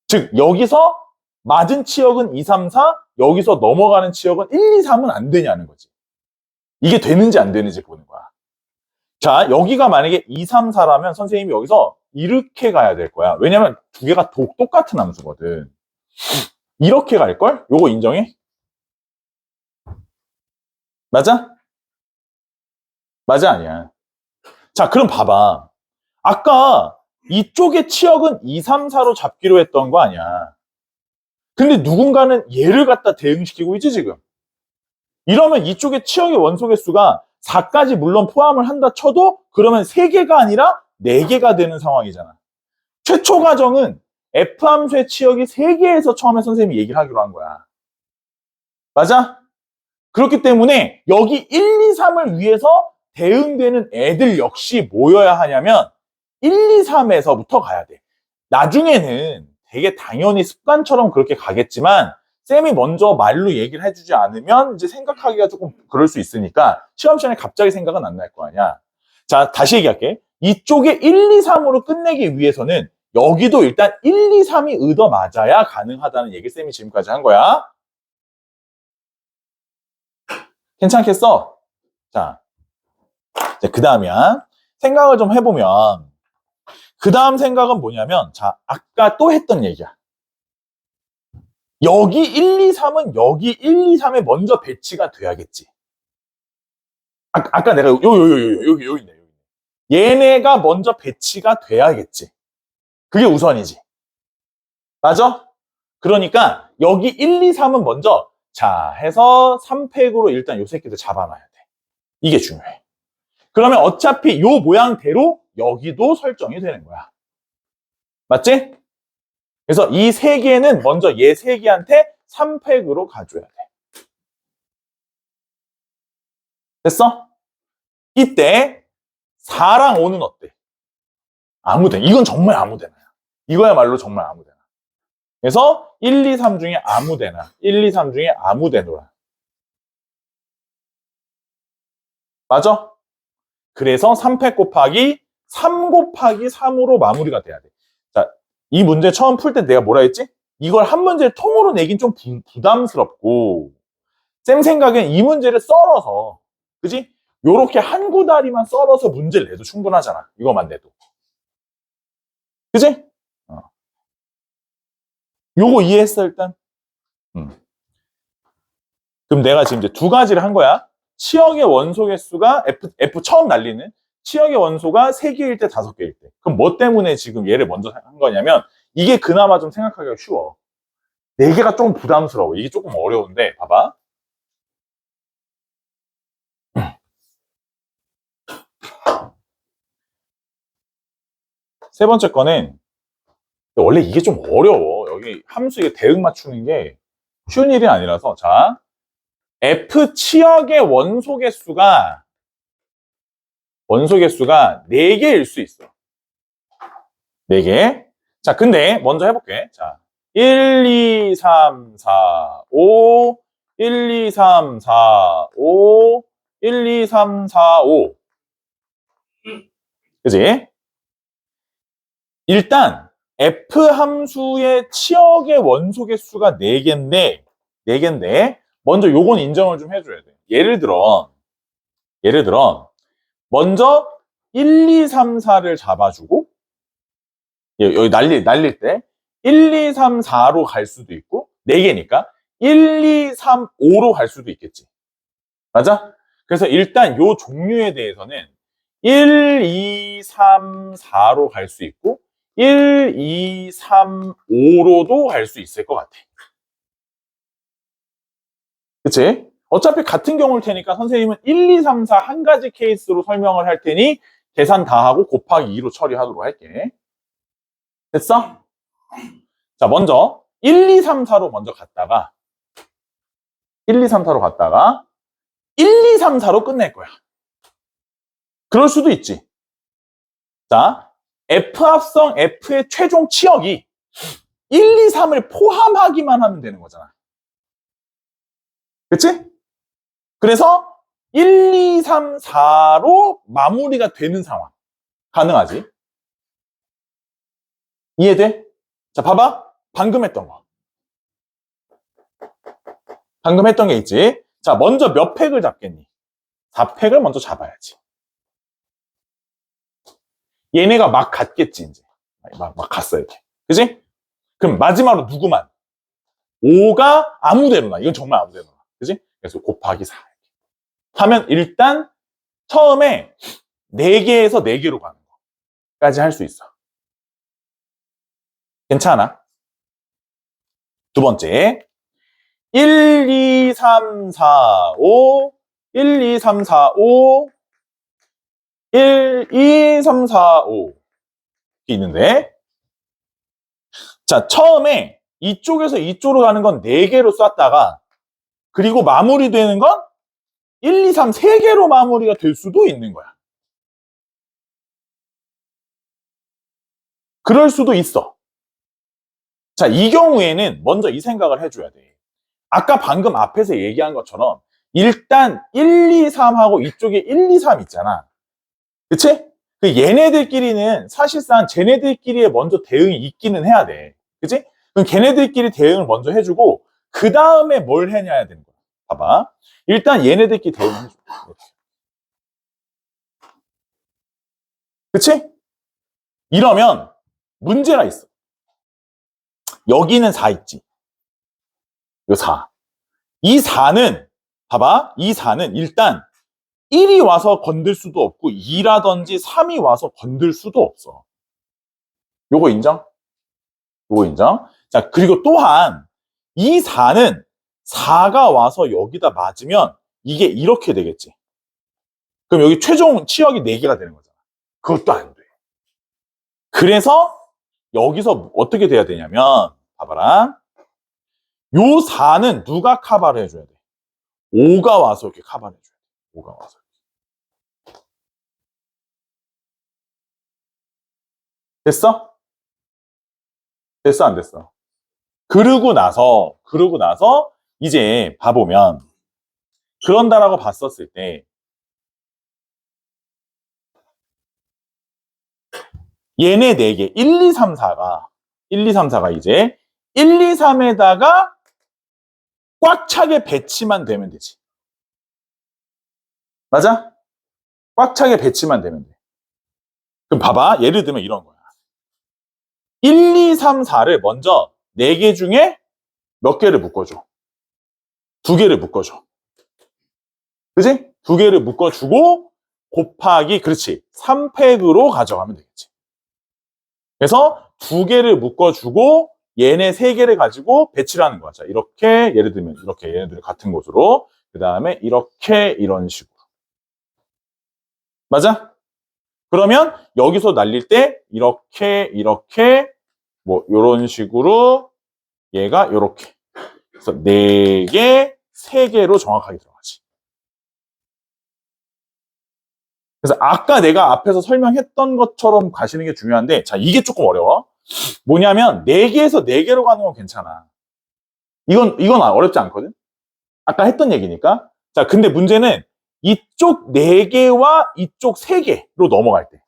즉 여기서 맞은 치역은 2, 3, 4, 여기서 넘어가는 치역은 1, 2, 3은 안 되냐는 거지. 이게 되는지 안 되는지 보는 거야. 자, 여기가 만약에 2, 3, 4라면 선생님이 여기서 이렇게 가야 될 거야. 왜냐면 두 개가 똑같은 함수거든. 이렇게 갈걸? 요거 인정해? 맞아? 맞아 아니야? 자, 그럼 봐봐. 아까 이쪽의 치역은 2, 3, 4로 잡기로 했던 거 아니야. 근데 누군가는 얘를 갖다 대응시키고 있지 지금. 이러면 이쪽의 치역의 원소 개수가 4까지 물론 포함을 한다 쳐도 그러면 3개가 아니라 4개가 되는 상황이잖아. 최초 과정은 F 함수의 치역이 3개에서 처음에 선생님이 얘기를 하기로 한 거야. 맞아? 그렇기 때문에 여기 1, 2, 3을 위해서 대응되는 애들 역시 모여야 하냐면 1, 2, 3에서부터 가야 돼. 나중에는 되게 당연히 습관처럼 그렇게 가겠지만 쌤이 먼저 말로 얘기를 해주지 않으면 이제 생각하기가 조금 그럴 수 있으니까 시험 시간에 갑자기 생각은 안 날 거 아니야. 자, 다시 얘기할게. 이쪽에 1, 2, 3으로 끝내기 위해서는 여기도 일단 1, 2, 3이 얻어 맞아야 가능하다는 얘기 쌤이 지금까지 한 거야. 괜찮겠어? 자, 그 다음이야. 생각을 좀 해보면 그 다음 생각은 뭐냐면 자, 아까 또 했던 얘기야. 여기 1, 2, 3은 여기 1, 2, 3에 먼저 배치가 돼야겠지. 아까 내가 여기 있네. 얘네가 먼저 배치가 돼야겠지. 그게 우선이지. 맞아? 그러니까 여기 1, 2, 3은 먼저 자 해서 3팩으로 일단 요 새끼들 잡아놔야 돼. 이게 중요해. 그러면 어차피 요 모양대로 여기도 설정이 되는 거야. 맞지? 그래서 이 3개는 먼저 얘 3개한테 3팩으로 가줘야 돼. 됐어? 이때 4랑 5는 어때? 아무데나. 이건 정말 아무데나야. 이거야말로 정말 아무데나. 그래서 1, 2, 3 중에 아무데나. 1, 2, 3 중에 아무데나. 맞아? 그래서 3팩 곱하기 3 곱하기 3으로 마무리가 돼야 돼. 자, 이 문제 처음 풀 때 내가 뭐라 했지? 이걸 한 문제를 통으로 내긴 좀 부담스럽고, 쌤 생각엔 이 문제를 썰어서, 그지? 요렇게 한 구다리만 썰어서 문제를 내도 충분하잖아. 이거만 내도. 그지? 요거 이해했어, 일단? 그럼 내가 지금 이제 두 가지를 한 거야. 치역의 원소 개수가 F 처음 날리는 치역의 원소가 3개일 때 5개일 때. 그럼 뭐 때문에 지금 얘를 먼저 한 거냐면 이게 그나마 좀 생각하기가 쉬워. 4개가 조금 부담스러워. 이게 조금 어려운데 봐봐. 세 번째 거는 원래 이게 좀 어려워. 여기 함수 이게 대응 맞추는 게 쉬운 일이 아니라서 자 F 치역의 원소 개수가 4개일 수 있어. 4개. 자, 근데 먼저 해볼게. 자, 1, 2, 3, 4, 5, 1, 2, 3, 4, 5, 1, 2, 3, 4, 5. 그지? 일단 F 함수의 치역의 원소 개수가 4개인데 먼저 요건 인정을 좀 해줘야 돼. 예를 들어 먼저 1, 2, 3, 4를 잡아주고 여기 날릴 때 1, 2, 3, 4로 갈 수도 있고 4개니까 1, 2, 3, 5로 갈 수도 있겠지. 맞아? 그래서 일단 요 종류에 대해서는 1, 2, 3, 4로 갈 수 있고 1, 2, 3, 5로도 갈 수 있을 것 같아. 그치? 어차피 같은 경우일 테니까 선생님은 1, 2, 3, 4 한 가지 케이스로 설명을 할 테니 계산 다 하고 곱하기 2로 처리하도록 할게. 됐어? 자, 먼저 1, 2, 3, 4로 먼저 갔다가 1, 2, 3, 4로 갔다가 1, 2, 3, 4로 끝낼 거야. 그럴 수도 있지. 자, F 합성 F의 최종 치역이 1, 2, 3을 포함하기만 하면 되는 거잖아. 그치? 그래서 1, 2, 3, 4로 마무리가 되는 상황. 가능하지? 이해돼? 자, 봐봐. 방금 했던 거. 방금 했던 게 있지? 자, 먼저 몇 팩을 잡겠니? 4팩을 먼저 잡아야지. 얘네가 막 갔겠지, 이제. 막 갔어, 이렇게. 그지? 그럼 마지막으로 누구만? 5가 아무데로나. 이건 정말 아무데로나. 그지? 그래서 곱하기 4. 하면 일단 처음에 4개에서 4개로 가는 거까지 할 수 있어. 괜찮아? 두 번째. 1, 2, 3, 4, 5, 1, 2, 3, 4, 5, 1, 2, 3, 4, 5 있는데 자, 처음에 이쪽에서 이쪽으로 가는 건 4개로 쐈다가 그리고 마무리되는 건 1, 2, 3, 3개로 마무리가 될 수도 있는 거야. 그럴 수도 있어. 자, 이 경우에는 먼저 이 생각을 해줘야 돼. 아까 방금 앞에서 얘기한 것처럼 일단 1, 2, 3하고 이쪽에 1, 2, 3 있잖아. 그치? 그 얘네들끼리는 사실상 쟤네들끼리에 먼저 대응이 있기는 해야 돼. 그치? 그럼 걔네들끼리 대응을 먼저 해주고 그 다음에 뭘 해야 되는 거야. 봐봐. 일단 얘네들끼리 대응해줘. 그치? 이러면 문제가 있어. 여기는 4 있지. 요 4. 이 4는 봐봐. 이 4는 일단 1이 와서 건들 수도 없고 2라든지 3이 와서 건들 수도 없어. 요거 인정? 요거 인정? 자, 그리고 또한 이 4는 4가 와서 여기다 맞으면 이게 이렇게 되겠지. 그럼 여기 최종 치역이 4개가 되는 거잖아. 그것도 안 돼. 그래서 여기서 어떻게 돼야 되냐면 봐봐라. 요 4는 누가 커버를 해줘야 돼? 5가 와서 이렇게 커버를 해줘야 돼. 5가 와서. 됐어? 됐어, 안 됐어? 그러고 나서 이제 봐보면 그런다라고 봤었을 때 얘네 4개, 1, 2, 3, 4가, 1, 2, 3, 4가 이제 1, 2, 3에다가 꽉 차게 배치만 되면 되지. 맞아? 꽉 차게 배치만 되면 돼. 그럼 봐봐. 예를 들면 이런 거야. 1, 2, 3, 4를 먼저 4개 중에 몇 개를 묶어줘? 2개를 묶어줘. 그지? 2개를 묶어주고 곱하기, 그렇지. 3팩으로 가져가면 되겠지. 그래서 2개를 묶어주고 얘네 3개를 가지고 배치를 하는 거야. 자, 이렇게 예를 들면 이렇게 얘네들이 같은 곳으로, 그 다음에 이렇게 이런 식으로. 맞아? 그러면 여기서 날릴 때 이렇게 뭐 요런 식으로 얘가 요렇게. 그래서 4개, 3개로 정확하게 들어가지. 그래서 아까 내가 앞에서 설명했던 것처럼 가시는 게 중요한데, 자, 이게 조금 어려워. 뭐냐면 4개에서 4개로 가는 건 괜찮아. 이건 어렵지 않거든. 아까 했던 얘기니까. 자, 근데 문제는 이쪽 4개와 이쪽 3개로 넘어갈 때.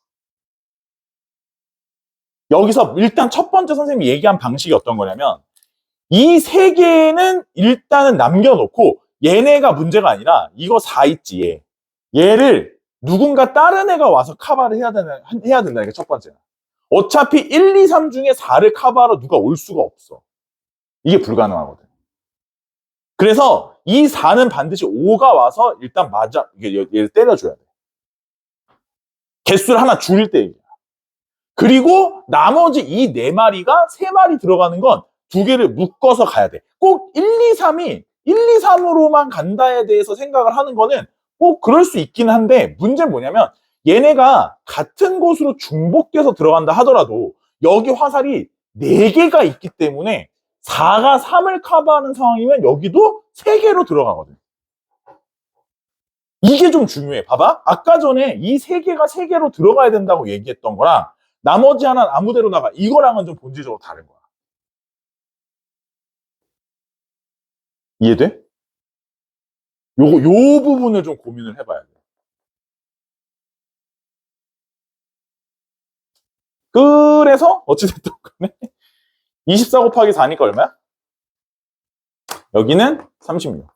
여기서 일단 첫 번째 선생님이 얘기한 방식이 어떤 거냐면, 이 3개는 일단은 남겨놓고 얘네가 문제가 아니라 이거 4 있지, 얘. 얘를 누군가 다른 애가 와서 커버를 해야 된다는 게 첫 번째야. 어차피 1, 2, 3 중에 4를 커버하러 누가 올 수가 없어. 이게 불가능하거든. 그래서 이 4는 반드시 5가 와서 일단 얘를 때려줘야 돼. 개수를 하나 줄일 때 얘기야. 그리고 나머지 이 4마리가 3마리 들어가는 건 2개를 묶어서 가야 돼. 꼭 1, 2, 3이 1, 2, 3으로만 간다에 대해서 생각을 하는 거는 꼭 그럴 수 있긴 한데, 문제는 뭐냐면 얘네가 같은 곳으로 중복돼서 들어간다 하더라도 여기 화살이 4개가 있기 때문에 4가 3을 커버하는 상황이면 여기도 3개로 들어가거든. 이게 좀 중요해. 봐봐. 아까 전에 이 3개가 3개로 들어가야 된다고 얘기했던 거랑 나머지 하나는 아무데로 나가. 이거랑은 좀 본질적으로 다른 거야. 이해돼? 요 부분을 좀 고민을 해봐야 돼. 그래서 어찌됐든 간에 24 곱하기 4니까 얼마야? 여기는 36.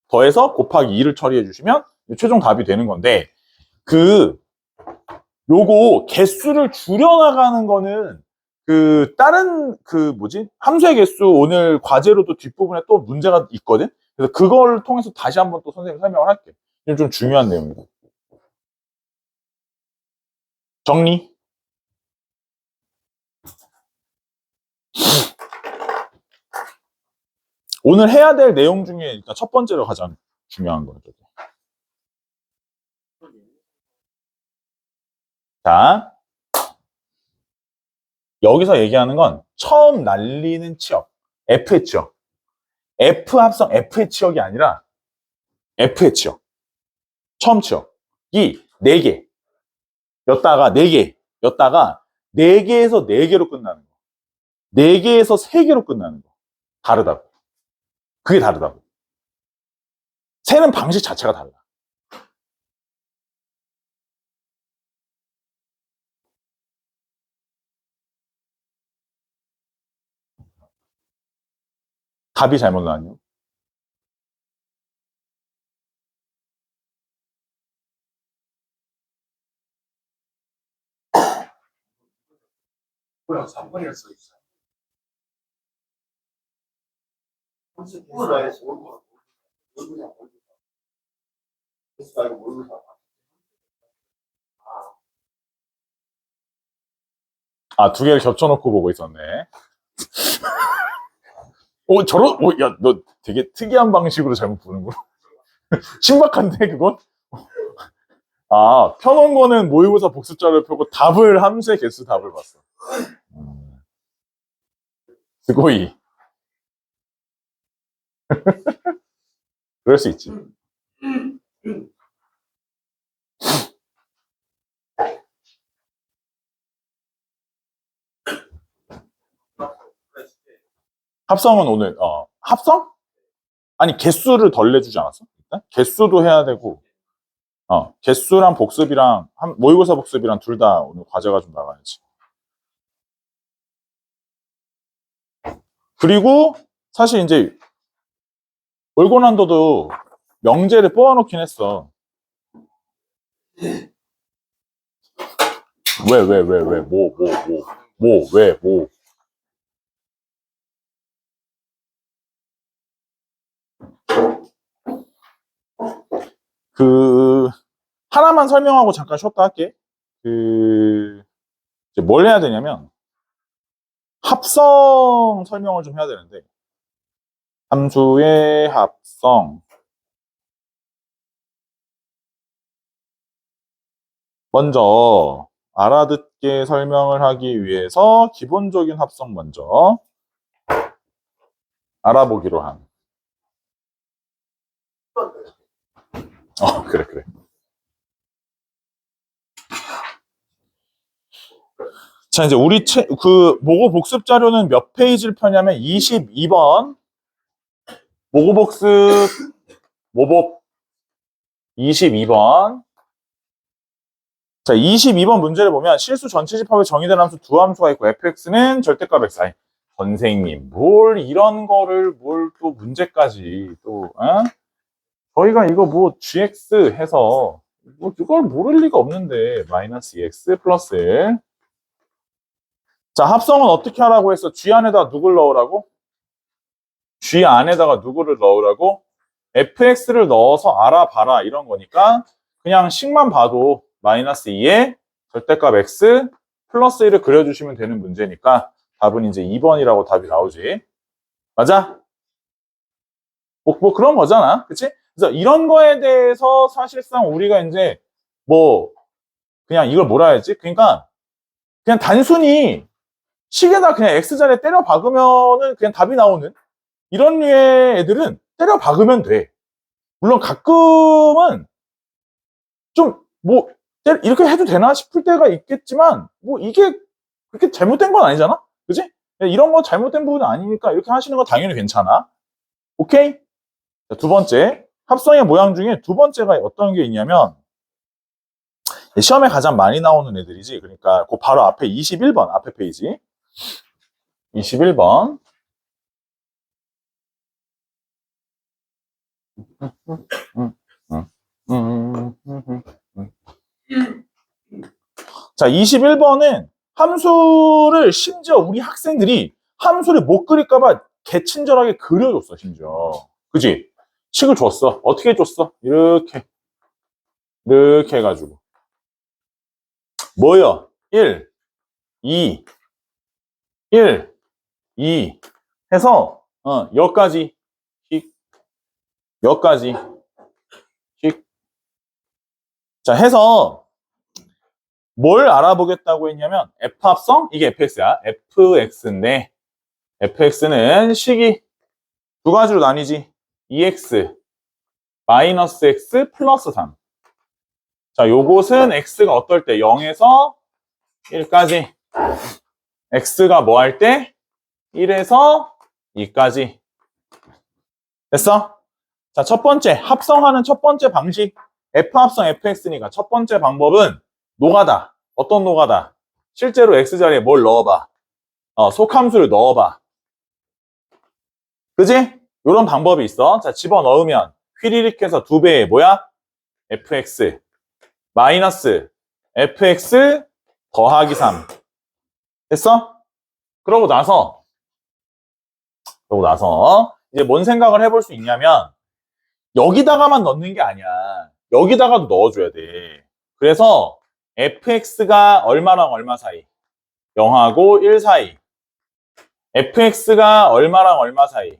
더해서 곱하기 2를 처리해 주시면 최종 답이 되는 건데, 요거 개수를 줄여나가는 거는 다른 함수의 개수 오늘 과제로도 뒷부분에 또 문제가 있거든? 그래서 그걸 통해서 다시 한번 또 선생님 설명을 할게. 이건 좀 중요한 내용이다. 정리. 오늘 해야 될 내용 중에 일단 첫 번째로 가장 중요한 거죠. 자, 여기서 얘기하는 건 처음 날리는 치역, F의 치역. F 합성 F의 치역이 아니라 F의 치역. 처음 치역이 4개였다가 4개에서 4개로 끝나는 거. 4개에서 3개로 끝나는 거. 다르다고. 그게 다르다고. 세는 방식 자체가 달라. 답이 잘못 나왔네요. 뭐야, 3번이라 써있어. 아, 2개를 겹쳐놓고 보고 있었네. 야, 너 되게 특이한 방식으로 잘못 보는구나. 신박한데, 그건? 아, 펴놓은 거는 모의고사 복습자를 펴고 답을 함수의 개수 답을 봤어. 스고이. 그럴 수 있지. 합성은 오늘, 합성? 아니, 개수를 덜 내주지 않았어? 일단? 개수도 해야 되고, 개수랑 복습이랑, 모의고사 복습이랑 둘 다 오늘 과제가 좀 나가야지. 그리고 사실 이제 월고난도도 명제를 뽑아놓긴 했어. 왜? 하나만 설명하고 잠깐 쉬었다 할게. 이제 뭘 해야 되냐면, 합성 설명을 좀 해야 되는데, 함수의 합성. 먼저, 알아듣게 설명을 하기 위해서 기본적인 합성 먼저 알아보기로 함. 그래. 자, 이제 우리 모고 복습 자료는 몇 페이지를 펴냐면 22번. 모고 복습, 모복 22번. 자, 22번 문제를 보면 실수 전체 집합에 정의된 함수 두 함수가 있고 fx는 절대값 x. 아니, 선생님, 뭘 이런 거를 뭘 또 문제까지 또, 저희가 이거 뭐 gx 해서 뭐 이걸 모를 리가 없는데 마이너스 2x 플러스 1. 자, 합성은 어떻게 하라고 했어? G 안에다 누굴 넣으라고? G 안에다가 누구를 넣으라고? fx를 넣어서 알아봐라 이런 거니까 그냥 식만 봐도 마이너스 2에 절대값 x 플러스 1을 그려주시면 되는 문제니까 답은 이제 2번이라고 답이 나오지. 맞아? 뭐 그런 거잖아. 그치? 그래서 이런 거에 대해서 사실상 우리가 이제 뭐 그냥 이걸 뭐라 해야지? 그러니까 그냥 단순히 식에다 그냥 x자리에 때려 박으면은 그냥 답이 나오는 이런 류의 애들은 때려 박으면 돼. 물론 가끔은 좀 뭐 이렇게 해도 되나 싶을 때가 있겠지만 뭐 이게 그렇게 잘못된 건 아니잖아. 그지? 이런 거 잘못된 부분은 아니니까 이렇게 하시는 거 당연히 괜찮아. 오케이? 자, 두 번째 합성의 모양 중에 두 번째가 어떤 게 있냐면 시험에 가장 많이 나오는 애들이지. 그러니까 그 바로 앞에 21번 앞에 페이지 21번 자, 21번은 함수를 심지어 우리 학생들이 함수를 못 그릴까봐 개친절하게 그려줬어, 심지어. 그지? 식을 줬어. 어떻게 줬어? 이렇게 해가지고. 뭐요? 1, 2, 1, 2 해서, 여기까지. 여기까지. 자, 해서, 뭘 알아보겠다고 했냐면 F합성? 이게 fx야. fx인데 fx는 식이 두 가지로 나뉘지. 2x 마이너스 x 플러스 3. 자, 요것은 x가 어떨 때 0에서 1까지 x가 뭐 할 때 1에서 2까지 됐어? 자, 첫 번째 합성하는 첫 번째 방식 F합성 fx니까 첫 번째 방법은 노가다. 어떤 노가다? 실제로 x자리에 뭘 넣어봐. 속함수를 넣어봐. 그지? 요런 방법이 있어. 자, 집어넣으면 휘리릭 해서 2배의 뭐야? fx 마이너스 fx 더하기 3 됐어? 그러고 나서 이제 뭔 생각을 해볼 수 있냐면 여기다가만 넣는 게 아니야. 여기다가도 넣어줘야 돼. 그래서 fx가 얼마랑 얼마 사이? 0하고 1 사이. fx가 얼마랑 얼마 사이?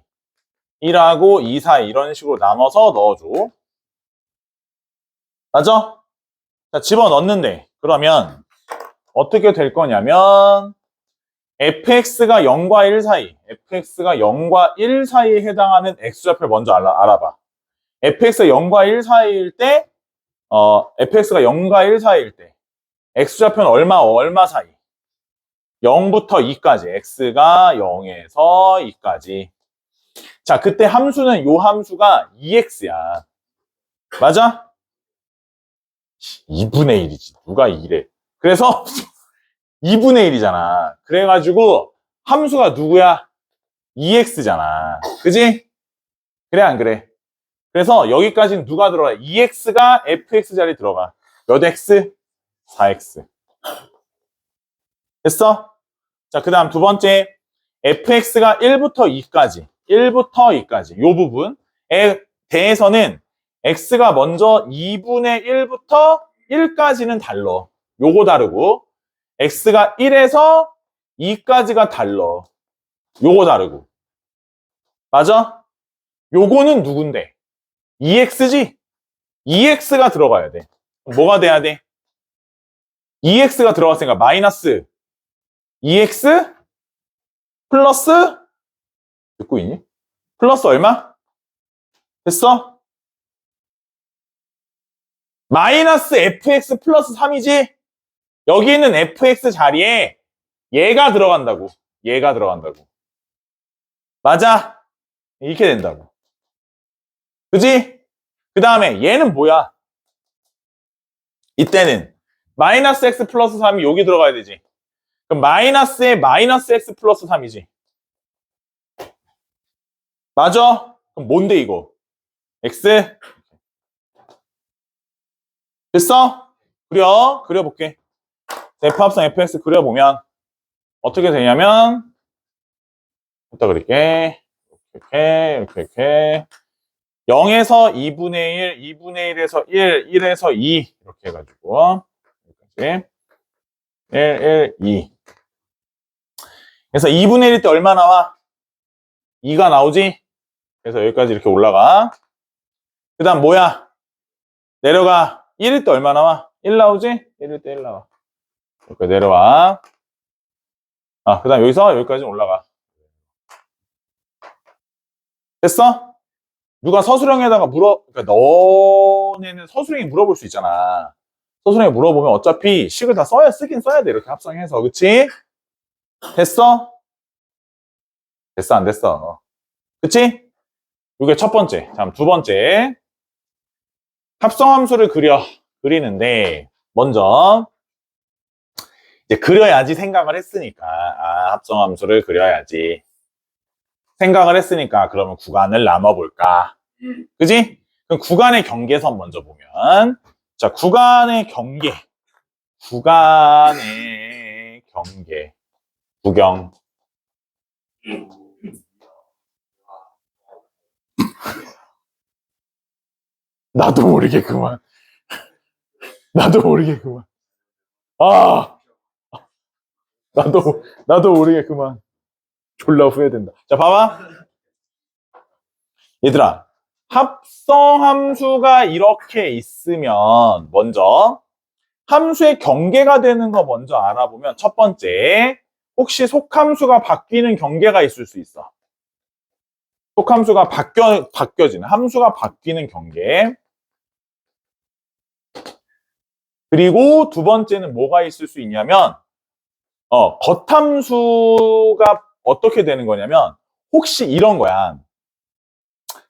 1하고 2 사이. 이런 식으로 나눠서 넣어줘. 맞아? 자, 집어넣는데 그러면 어떻게 될 거냐면 fx가 0과 1 사이, fx가 0과 1 사이에 해당하는 x좌표를 먼저 알아봐. fx가 0과 1 사이일 때, fx가 0과 1 사이일 때, x좌표는 얼마 사이? 0부터 2까지, x가 0에서 2까지. 자, 그때 함수는 요 함수가 2x야. 맞아? 2분의 1이지. 누가 2래. 그래서 2분의 1이잖아. 그래가지고 함수가 누구야? 2x잖아. 그지? 그래, 안 그래? 그래서 여기까지는 누가 들어가? 2x가 fx 자리에 들어가. 몇 x? 4x. 됐어? 자, 그 다음 두 번째. fx가 1부터 2까지. 1부터 2까지. 요 부분에 대해서는 x가 먼저 2분의 1부터 1까지는 달러. 요거 다르고. x가 1에서 2까지가 달러. 요거 다르고. 맞아? 요거는 누군데? 2x지? 2x가 들어가야 돼. 뭐가 돼야 돼? 2x가 들어갔으니까 마이너스 2x 플러스 듣고 있니? 플러스 얼마? 됐어? 마이너스 fx 플러스 3이지? 여기 있는 fx 자리에 얘가 들어간다고. 얘가 들어간다고. 맞아? 이렇게 된다고. 그지? 그 다음에 얘는 뭐야? 이때는 마이너스 x 플러스 3이 여기 들어가야 되지. 그럼 마이너스에 마이너스 x 플러스 3이지. 맞아? 그럼 뭔데 이거? x? 됐어? 그려볼게. f합성 fx 그려보면 어떻게 되냐면 이따 그릴게. 이렇게 0에서 2분의 1, 2분의 1에서 1, 1에서 2 이렇게 해가지고 여기까지 1, 2 그래서 2분의 1일 때 얼마 나와? 2가 나오지? 그래서 여기까지 이렇게 올라가. 그 다음 뭐야? 내려가. 1일 때 얼마 나와? 1 나오지? 1일 때 1 나와. 이렇게 내려와. 그 다음 여기서 여기까지 올라가. 됐어? 누가 서술형에다가 그러니까 너네는 서술형에 물어볼 수 있잖아. 서술형에 물어보면 어차피 식을 다 쓰긴 써야 돼. 이렇게 합성해서. 그치? 됐어? 됐어, 안 됐어? 그치? 이게 첫 번째. 다음 두 번째. 합성함수를 그리는데, 먼저, 이제 그려야지 생각을 했으니까. 합성함수를 그려야지. 생각을 했으니까, 그러면 구간을 나눠볼까? 그지? 그럼 구간의 경계선 먼저 보면, 자, 구간의 경계. 구경. 나도 모르게 그만. 나도 모르게 그만. 졸라 후회된다. 자, 봐봐. 얘들아, 합성함수가 이렇게 있으면 먼저 함수의 경계가 되는 거 먼저 알아보면 첫 번째, 혹시 속함수가 바뀌는 경계가 있을 수 있어. 속함수가 바뀌어지는, 함수가 바뀌는 경계. 그리고 두 번째는 뭐가 있을 수 있냐면, 겉함수가 어떻게 되는 거냐면, 혹시 이런 거야.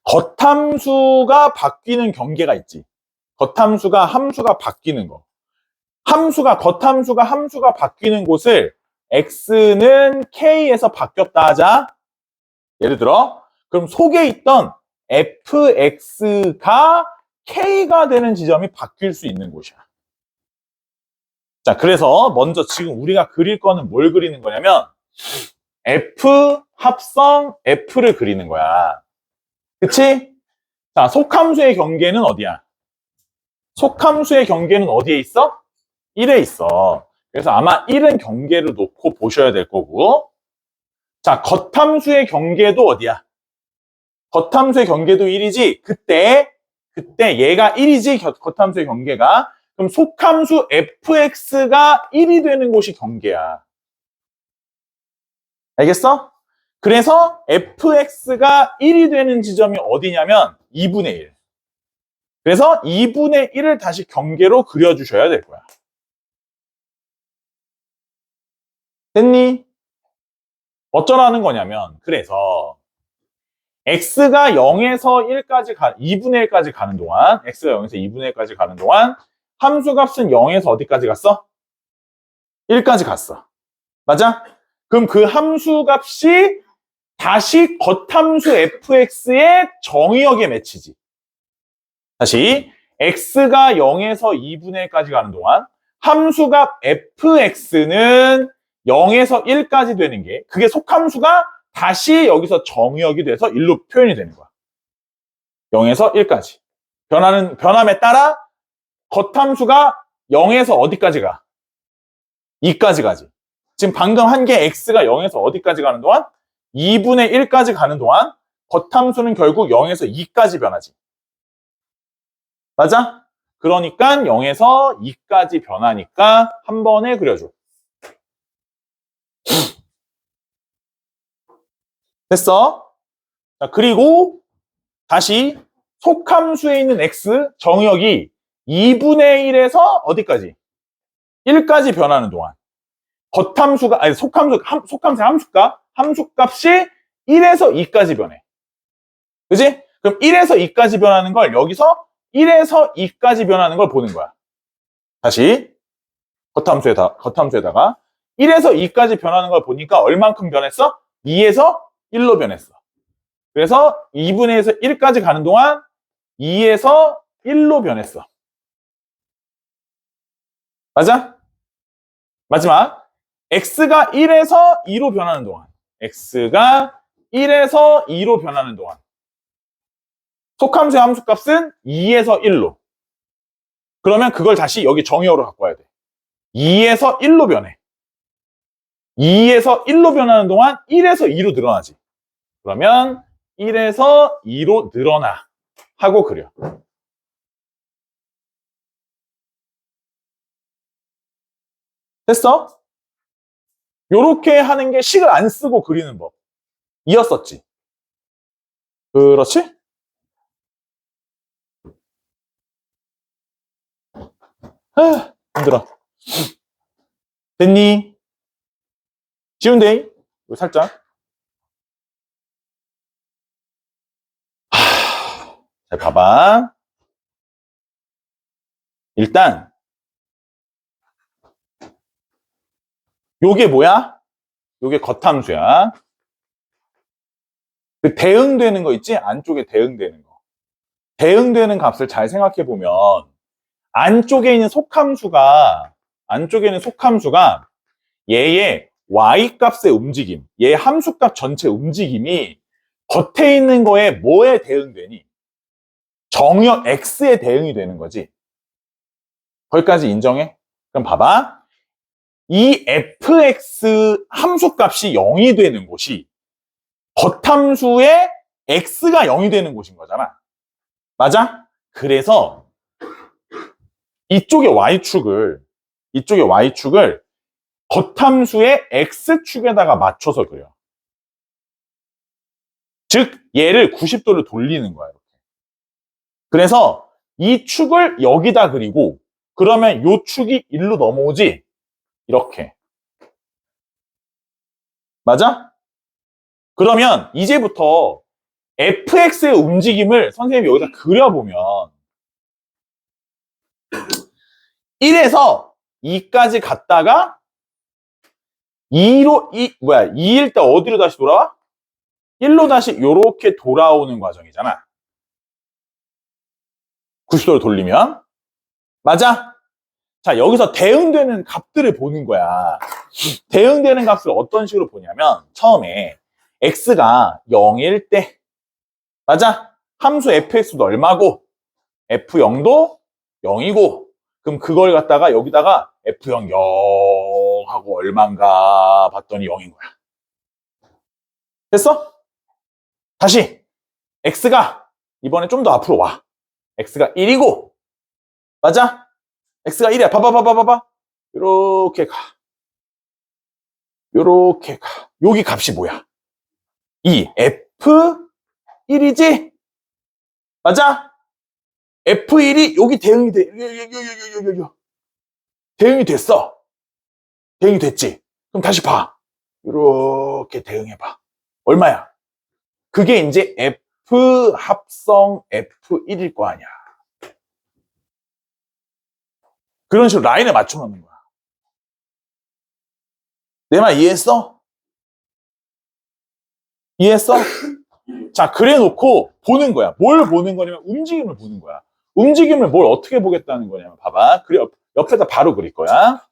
겉함수가 바뀌는 경계가 있지. 겉함수가 함수가 바뀌는 거. 겉함수가 함수가 바뀌는 곳을 x는 k에서 바뀌었다 하자. 예를 들어, 그럼 속에 있던 fx가 k가 되는 지점이 바뀔 수 있는 곳이야. 자, 그래서 먼저 지금 우리가 그릴 거는 뭘 그리는 거냐면 f 합성 f를 그리는 거야. 그치? 자, 속함수의 경계는 어디야? 속함수의 경계는 어디에 있어? 1에 있어. 그래서 아마 1은 경계를 놓고 보셔야 될 거고. 자, 겉함수의 경계도 어디야? 겉함수의 경계도 1이지? 그때 얘가 1이지? 겉함수의 경계가. 그럼 속함수 fx가 1이 되는 곳이 경계야. 알겠어? 그래서 fx가 1이 되는 지점이 어디냐면 2분의 1. 그래서 2분의 1을 다시 경계로 그려주셔야 될 거야. 됐니? 어쩌라는 거냐면, 그래서 x가 0에서 1까지 2분의 1까지 가는 동안, x가 0에서 2분의 1까지 가는 동안 함수 값은 0에서 어디까지 갔어? 1까지 갔어. 맞아? 그럼 그 함수 값이 다시 겉함수 fx의 정의역에 매치지. 다시 x가 0에서 2분의 1까지 가는 동안 함수값 fx는 0에서 1까지 되는 게 그게 속함수가 다시 여기서 정의역이 돼서 1로 표현이 되는 거야. 0에서 1까지. 변함에 따라 겉함수가 0에서 어디까지 가? 2까지 가지. 지금 방금 한 게 x가 0에서 어디까지 가는 동안? 2분의 1까지 가는 동안 겉함수는 결국 0에서 2까지 변하지. 맞아? 그러니까 0에서 2까지 변하니까 한 번에 그려줘. 됐어? 자, 그리고 다시 속함수에 있는 x 정의역이 2분의 1에서 어디까지? 1까지 변하는 동안 겉함수가 아니 속함수의 함수값이 1에서 2까지 변해. 그지? 그럼 1에서 2까지 변하는 걸 여기서 1에서 2까지 변하는 걸 보는 거야. 다시 겉함수에다가 1에서 2까지 변하는 걸 보니까 얼만큼 변했어? 2에서 1로 변했어. 그래서 2분의 1에서 1까지 가는 동안 2에서 1로 변했어. 맞아? 마지막 x가 1에서 2로 변하는 동안 x가 1에서 2로 변하는 동안 속함수의 함수값은 2에서 1로. 그러면 그걸 다시 여기 정의어로 갖고 와야 돼. 2에서 1로 변해. 2에서 1로 변하는 동안 1에서 2로 늘어나지. 그러면 1에서 2로 늘어나 하고 그려. 됐어? 요렇게 하는 게 식을 안 쓰고 그리는 법. 이었었지. 그렇지? 힘들어. 됐니? 쉬운데? 살짝. 잘 봐봐. 일단 요게 뭐야? 요게 겉함수야. 그 대응되는 거 있지? 안쪽에 대응되는 거. 대응되는 값을 잘 생각해 보면 안쪽에 있는 속함수가 얘의 y 값의 움직임, 얘의 함수값 전체 움직임이 겉에 있는 거에 뭐에 대응되니? 정의역 x에 대응이 되는 거지. 거기까지 인정해? 그럼 봐봐. 이 fx 함수값이 0이 되는 곳이 겉함수의 x가 0이 되는 곳인 거잖아. 맞아? 그래서 이쪽의 y축을 겉함수의 x축에다가 맞춰서 그려. 즉 얘를 90도를 돌리는 거야. 이렇게. 그래서 이 축을 여기다 그리고 그러면 이 축이 일로 넘어오지. 이렇게. 맞아? 그러면 이제부터 fx의 움직임을 선생님이 여기다 그려보면 1에서 2까지 갔다가 2일 때 어디로 다시 돌아와? 1로 다시 요렇게 돌아오는 과정이잖아. 90도를 돌리면. 맞아? 자, 여기서 대응되는 값들을 보는 거야. 대응되는 값을 어떤 식으로 보냐면 처음에 x가 0일 때 맞아? 함수 fx도 얼마고 f0도 0이고 그럼 그걸 갖다가 여기다가 f0 0 하고 얼만가 봤더니 0인 거야. 됐어? 다시 x가 이번에 좀 더 앞으로 와. x가 1이고 맞아? x가 1이야. 봐봐. 요렇게 가. 요렇게 가. 여기 값이 뭐야? 이 f1이지? 맞아? f1이 여기 대응이 돼. 대응이 됐어. 대응이 됐지? 그럼 다시 봐. 요렇게 대응해봐. 얼마야? 그게 이제 f 합성 f1일 거 아니야. 그런 식으로 라인을 맞춰 놓는 거야. 내 말 이해했어? 이해했어? 자, 그래 놓고 보는 거야. 뭘 보는 거냐면 움직임을 보는 거야. 움직임을 뭘 어떻게 보겠다는 거냐면 봐봐. 그래, 옆에다 바로 그릴 거야.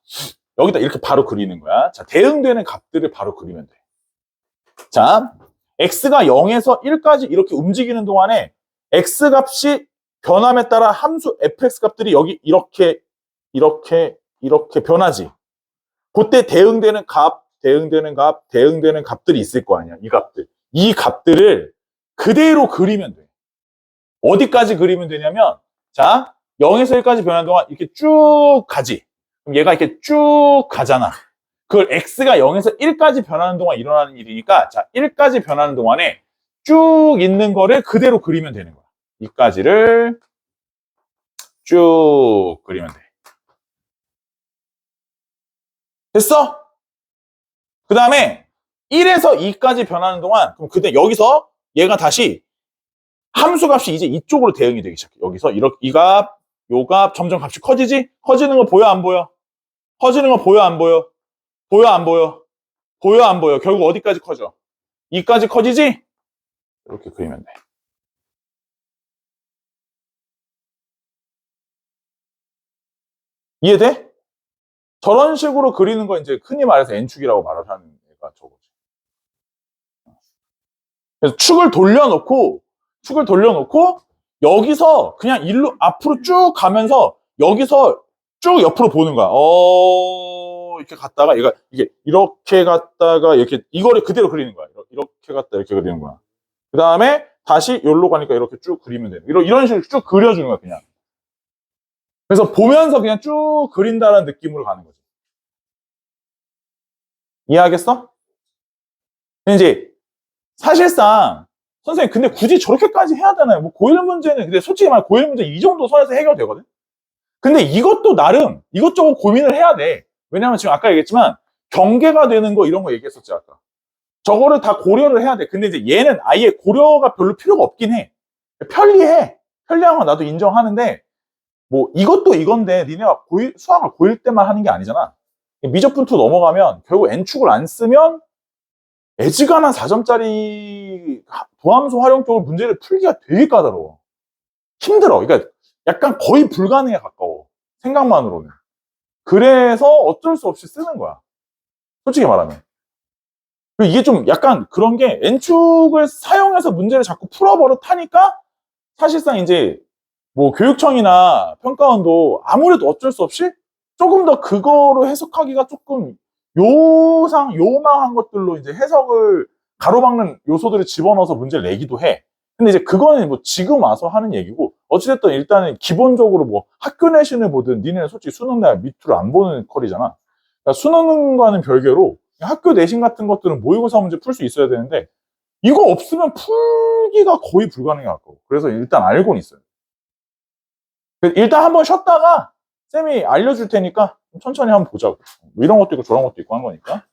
여기다 이렇게 바로 그리는 거야. 자, 대응되는 값들을 바로 그리면 돼. 자, x가 0에서 1까지 이렇게 움직이는 동안에 x 값이 변함에 따라 함수 fx 값들이 여기 이렇게 변하지. 그때 대응되는 값, 대응되는 값들이 있을 거 아니야. 이 값들. 이 값들을 그대로 그리면 돼. 어디까지 그리면 되냐면, 자, 0에서 1까지 변하는 동안 이렇게 쭉 가지. 그럼 얘가 이렇게 쭉 가잖아. 그걸 x가 0에서 1까지 변하는 동안 일어나는 일이니까, 자, 1까지 변하는 동안에 쭉 있는 거를 그대로 그리면 되는 거야. 이까지를 쭉 그리면 돼. 됐어? 그 다음에 1에서 2까지 변하는 동안, 그럼 그때 여기서 얘가 다시 함수 값이 이제 이쪽으로 대응이 되기 시작해. 여기서 이렇게 이 값, 요 값 점점 값이 커지지? 커지는 거 보여 안 보여? 커지는 거 보여 안 보여? 보여 안 보여? 보여 안 보여? 결국 어디까지 커져? 2까지 커지지? 이렇게 그리면 돼. 이해돼? 저런 식으로 그리는 거 이제 흔히 말해서 N축이라고 말을 하는 애가 저거지. 그래서 축을 돌려놓고 여기서 그냥 일로 앞으로 쭉 가면서 여기서 쭉 옆으로 보는 거야. 이렇게 갔다가 얘가 이게 이렇게 갔다가 이렇게 이거를 그대로 그리는 거야. 이렇게 갔다 이렇게 그리는 거야. 그 다음에 다시 여기로 가니까 이렇게 쭉 그리면 돼. 이런 식으로 쭉 그려주는 거야 그냥. 그래서 보면서 그냥 쭉 그린다는 느낌으로 가는 거지. 이해하겠어? 근데 이제 사실상 선생님 근데 굳이 저렇게까지 해야 되나요? 뭐 고일 문제는 근데 솔직히 말해 고일 문제 이 정도 선에서 해결되거든. 근데 이것도 나름 이것저것 고민을 해야 돼. 왜냐면 지금 아까 얘기했지만 경계가 되는 거 이런 거 얘기했었지 아까. 저거를 다 고려를 해야 돼. 근데 이제 얘는 아예 고려가 별로 필요가 없긴 해. 편리해. 편리한 건 나도 인정하는데 뭐 이것도 이건데 니네가 수학을 고일 때만 하는 게 아니잖아. 미적분투 넘어가면 결국 N축을 안 쓰면 애지간한 4점짜리 도함수 활용 쪽을 문제를 풀기가 되게 까다로워. 힘들어. 그러니까 약간 거의 불가능에 가까워. 생각만으로는. 그래서 어쩔 수 없이 쓰는 거야. 솔직히 말하면. 이게 좀 약간 그런 게 N축을 사용해서 문제를 자꾸 풀어버릇하니까 사실상 이제 뭐 교육청이나 평가원도 아무래도 어쩔 수 없이 조금 더 그거로 해석하기가 조금 요망한 것들로 이제 해석을 가로막는 요소들을 집어넣어서 문제를 내기도 해. 근데 이제 그거는 뭐 지금 와서 하는 얘기고 어찌됐든 일단은 기본적으로 뭐 학교 내신을 보든 니네는 솔직히 수능날 밑으로 안 보는 컬이잖아. 그러니까 수능과는 별개로 학교 내신 같은 것들은 모의고사 문제 풀 수 있어야 되는데 이거 없으면 풀기가 거의 불가능해 갖고 그래서 일단 알고는 있어요. 일단 한번 쉬었다가 쌤이 알려줄 테니까 천천히 한번 보자고. 뭐 이런 것도 있고 저런 것도 있고 한 거니까.